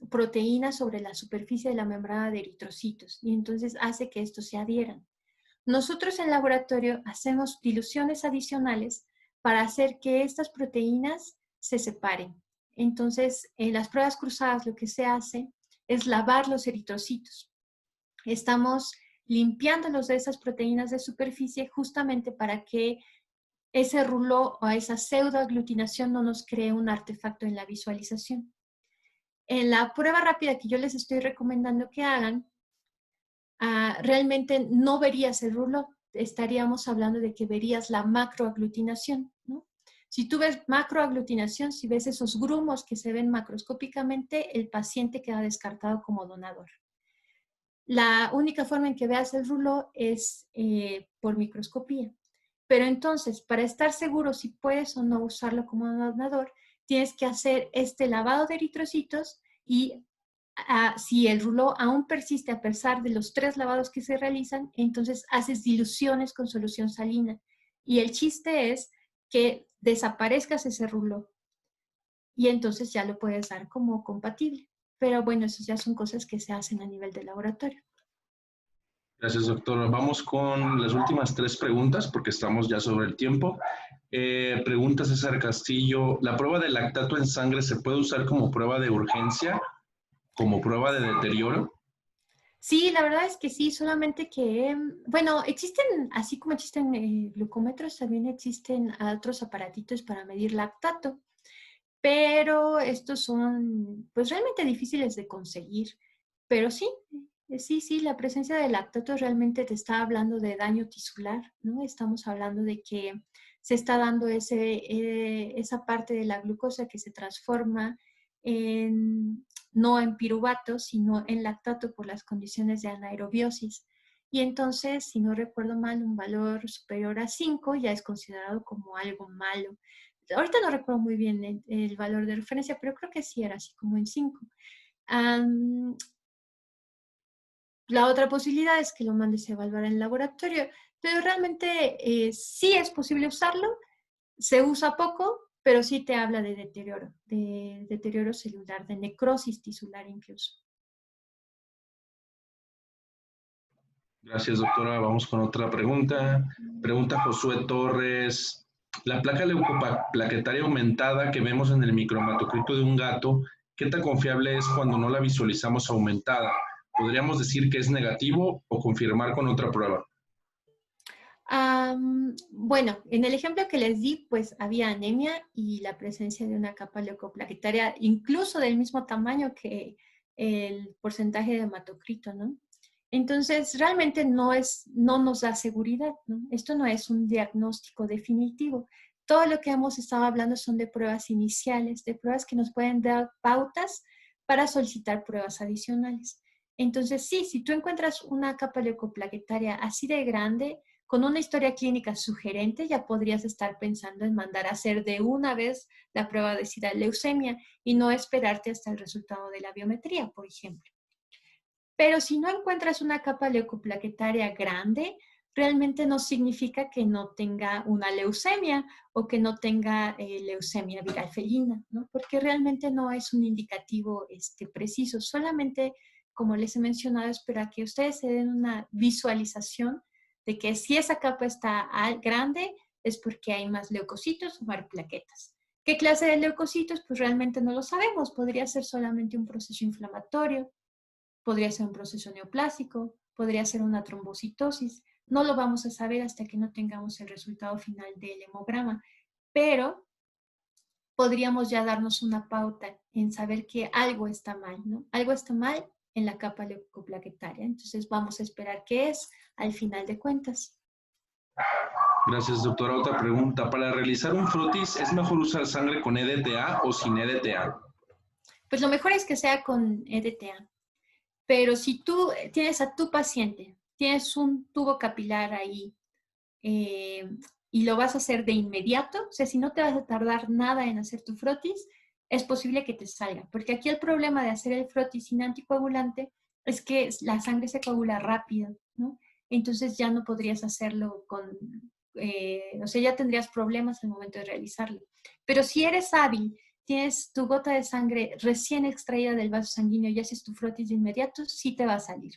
proteínas sobre la superficie de la membrana de eritrocitos y entonces hace que estos se adhieran. Nosotros en laboratorio hacemos diluciones adicionales para hacer que estas proteínas se separen. Entonces, en las pruebas cruzadas lo que se hace es lavar los eritrocitos. Estamos limpiándolos de esas proteínas de superficie justamente para que ese ruló o esa pseudoaglutinación no nos cree un artefacto en la visualización. En la prueba rápida que yo les estoy recomendando que hagan, realmente no verías el ruló. Estaríamos hablando de que verías la macroaglutinación, ¿no? Si tú ves macroaglutinación, si ves esos grumos que se ven macroscópicamente, el paciente queda descartado como donador. La única forma en que veas el ruló es por microscopía. Pero entonces, para estar seguro si puedes o no usarlo como donador, tienes que hacer este lavado de eritrocitos y si el ruló aún persiste a pesar de los 3 lavados que se realizan, entonces haces diluciones con solución salina. Y el chiste es que desaparezcas ese ruló y entonces ya lo puedes dar como compatible. Pero bueno, esas ya son cosas que se hacen a nivel de laboratorio. Gracias, doctora. Vamos con las últimas 3 preguntas porque estamos ya sobre el tiempo. Pregunta César Castillo, ¿la prueba de lactato en sangre se puede usar como prueba de urgencia, como prueba de deterioro? Sí, la verdad es que sí, solamente que, bueno, existen, así como existen glucómetros, también existen otros aparatitos para medir lactato, pero estos son, pues, realmente difíciles de conseguir. Pero sí, sí, la presencia de lactato realmente te está hablando de daño tisular, ¿no? Estamos hablando de que se está dando esa parte de la glucosa que se transforma no en piruvato, sino en lactato por las condiciones de anaerobiosis. Y entonces, si no recuerdo mal, un valor superior a 5 ya es considerado como algo malo. ahorita no recuerdo muy bien el valor de referencia, pero creo que sí era así como en 5. La otra posibilidad es que lo mandes a evaluar en el laboratorio, pero realmente sí es posible usarlo, se usa poco, pero sí te habla de deterioro celular, de necrosis tisular incluso. Gracias, doctora. Vamos con otra pregunta. Pregunta Josué Torres. La placa leucoplaquetaria aumentada que vemos en el micromatocrito de un gato, ¿qué tan confiable es cuando no la visualizamos aumentada? ¿Podríamos decir que es negativo o confirmar con otra prueba? Bueno, en el ejemplo que les di, pues había anemia y la presencia de una capa leucoplaquetaria, incluso del mismo tamaño que el porcentaje de hematocrito, ¿no? Entonces, realmente no nos da seguridad, ¿no? Esto no es un diagnóstico definitivo. Todo lo que hemos estado hablando son de pruebas iniciales, de pruebas que nos pueden dar pautas para solicitar pruebas adicionales. Entonces, sí, si tú encuentras una capa leucoplaquetaria así de grande, con una historia clínica sugerente, ya podrías estar pensando en mandar a hacer de una vez la prueba de leucemia y no esperarte hasta el resultado de la biometría, por ejemplo. Pero si no encuentras una capa leucoplaquetaria grande, realmente no significa que no tenga una leucemia o que no tenga leucemia viral felina, ¿no? Porque realmente no es un indicativo preciso. Solamente, como les he mencionado, es para que ustedes se den una visualización de que si esa capa está grande es porque hay más leucocitos o más plaquetas. ¿Qué clase de leucocitos? Pues realmente no lo sabemos. Podría ser solamente un proceso inflamatorio, podría ser un proceso neoplásico, podría ser una trombocitosis. No lo vamos a saber hasta que no tengamos el resultado final del hemograma, pero podríamos ya darnos una pauta en saber que algo está mal, ¿no? Algo está mal en la capa leucoplaquetaria. Entonces vamos a esperar qué es al final de cuentas. Gracias, doctora. Otra pregunta. Para realizar un frotis, ¿es mejor usar sangre con EDTA o sin EDTA? Pues lo mejor es que sea con EDTA. Pero si tú tienes a tu paciente, tienes un tubo capilar ahí y lo vas a hacer de inmediato, o sea, si no te vas a tardar nada en hacer tu frotis, es posible que te salga. Porque aquí el problema de hacer el frotis sin anticoagulante es que la sangre se coagula rápido, ¿no? Entonces ya no podrías hacerlo o sea, ya tendrías problemas al momento de realizarlo. Pero si eres hábil, tienes tu gota de sangre recién extraída del vaso sanguíneo y haces tu frotis de inmediato, sí te va a salir.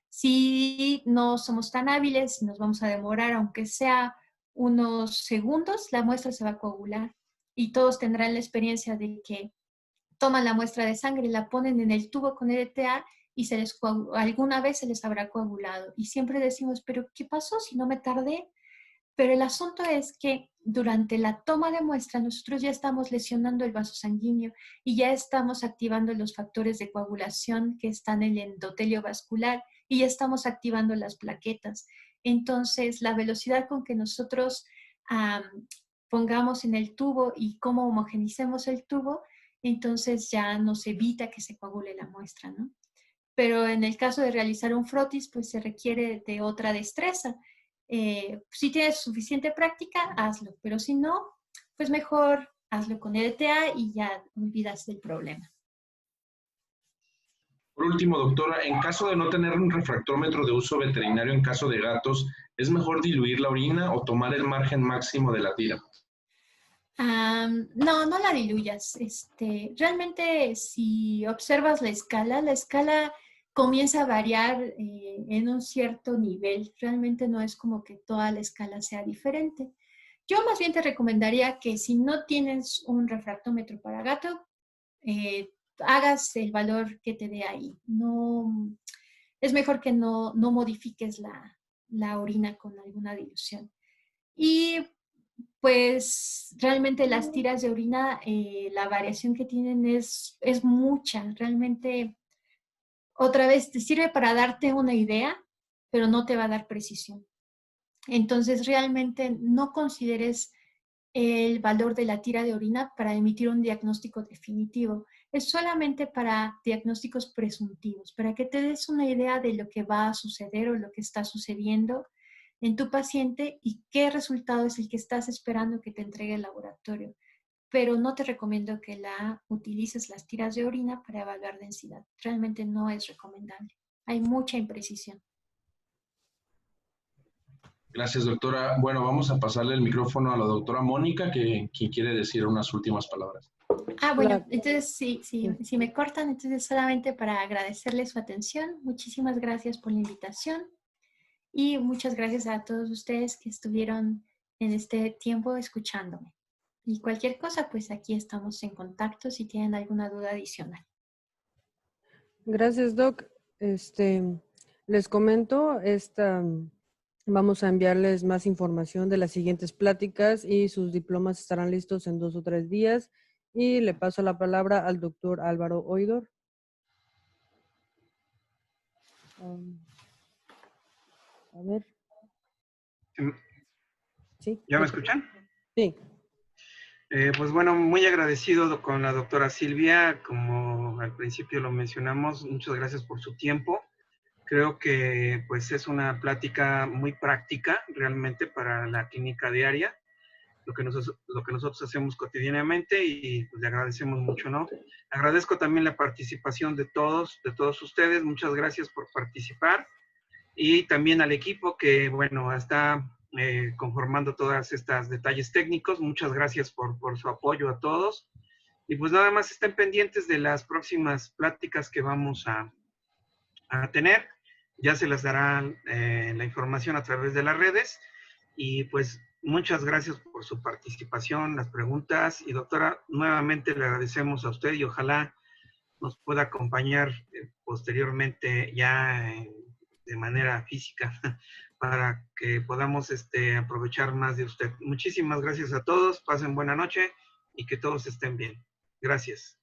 Si no somos tan hábiles, nos vamos a demorar, aunque sea unos segundos, la muestra se va a coagular y todos tendrán la experiencia de que toman la muestra de sangre, la ponen en el tubo con EDTA y alguna vez se les habrá coagulado. Y siempre decimos, pero ¿qué pasó si no me tardé? Pero el asunto es que durante la toma de muestra nosotros ya estamos lesionando el vaso sanguíneo y ya estamos activando los factores de coagulación que están en el endotelio vascular y ya estamos activando las plaquetas. Entonces, la velocidad con que nosotros pongamos en el tubo y cómo homogenicemos el tubo, entonces ya nos evita que se coagule la muestra, ¿no? Pero en el caso de realizar un frotis, pues se requiere de otra destreza. Si tienes suficiente práctica, hazlo, pero si no, pues mejor hazlo con EDTA y ya olvidas del problema. Por último, doctora, en caso de no tener un refractómetro de uso veterinario en caso de gatos, ¿es mejor diluir la orina o tomar el margen máximo de la tira? No, no la diluyas. Realmente, si observas la escala comienza a variar en un cierto nivel. Realmente no es como que toda la escala sea diferente. Yo más bien te recomendaría que si no tienes un refractómetro para gato, hagas el valor que te dé ahí. No, es mejor que no modifiques la orina con alguna dilución. Y pues realmente las tiras de orina, la variación que tienen es mucha. Realmente, otra vez, te sirve para darte una idea, pero no te va a dar precisión. Entonces, realmente no consideres el valor de la tira de orina para emitir un diagnóstico definitivo. Es solamente para diagnósticos presuntivos, para que te des una idea de lo que va a suceder o lo que está sucediendo en tu paciente y qué resultado es el que estás esperando que te entregue el laboratorio. Pero no te recomiendo que utilices las tiras de orina para evaluar densidad. Realmente no es recomendable. Hay mucha imprecisión. Gracias, doctora. Bueno, vamos a pasarle el micrófono a la doctora Mónica, quien quiere decir unas últimas palabras. Bueno, entonces si me cortan, entonces solamente para agradecerles su atención. Muchísimas gracias por la invitación y muchas gracias a todos ustedes que estuvieron en este tiempo escuchándome. Y cualquier cosa, pues aquí estamos en contacto si tienen alguna duda adicional. Gracias, Doc. Les comento, vamos a enviarles más información de las siguientes pláticas y sus diplomas estarán listos en 2 o 3 días. Y le paso la palabra al doctor Álvaro Oidor. A ver. ¿Sí? ¿Ya me escuchan? Sí. Pues bueno, muy agradecido con la doctora Silvia, como al principio lo mencionamos, muchas gracias por su tiempo. Creo que pues es una plática muy práctica realmente para la clínica diaria, lo que nosotros hacemos cotidianamente y pues le agradecemos mucho, ¿no? Agradezco también la participación de todos ustedes, muchas gracias por participar y también al equipo que, bueno, está conformando todas estas detalles técnicos. Muchas gracias por su apoyo a todos. Y pues nada más estén pendientes de las próximas pláticas que vamos a tener. Ya se les dará la información a través de las redes. Y pues muchas gracias por su participación, las preguntas. Y doctora, nuevamente le agradecemos a usted y ojalá nos pueda acompañar posteriormente ya de manera física para que podamos aprovechar más de usted. Muchísimas gracias a todos, pasen buena noche y que todos estén bien. Gracias.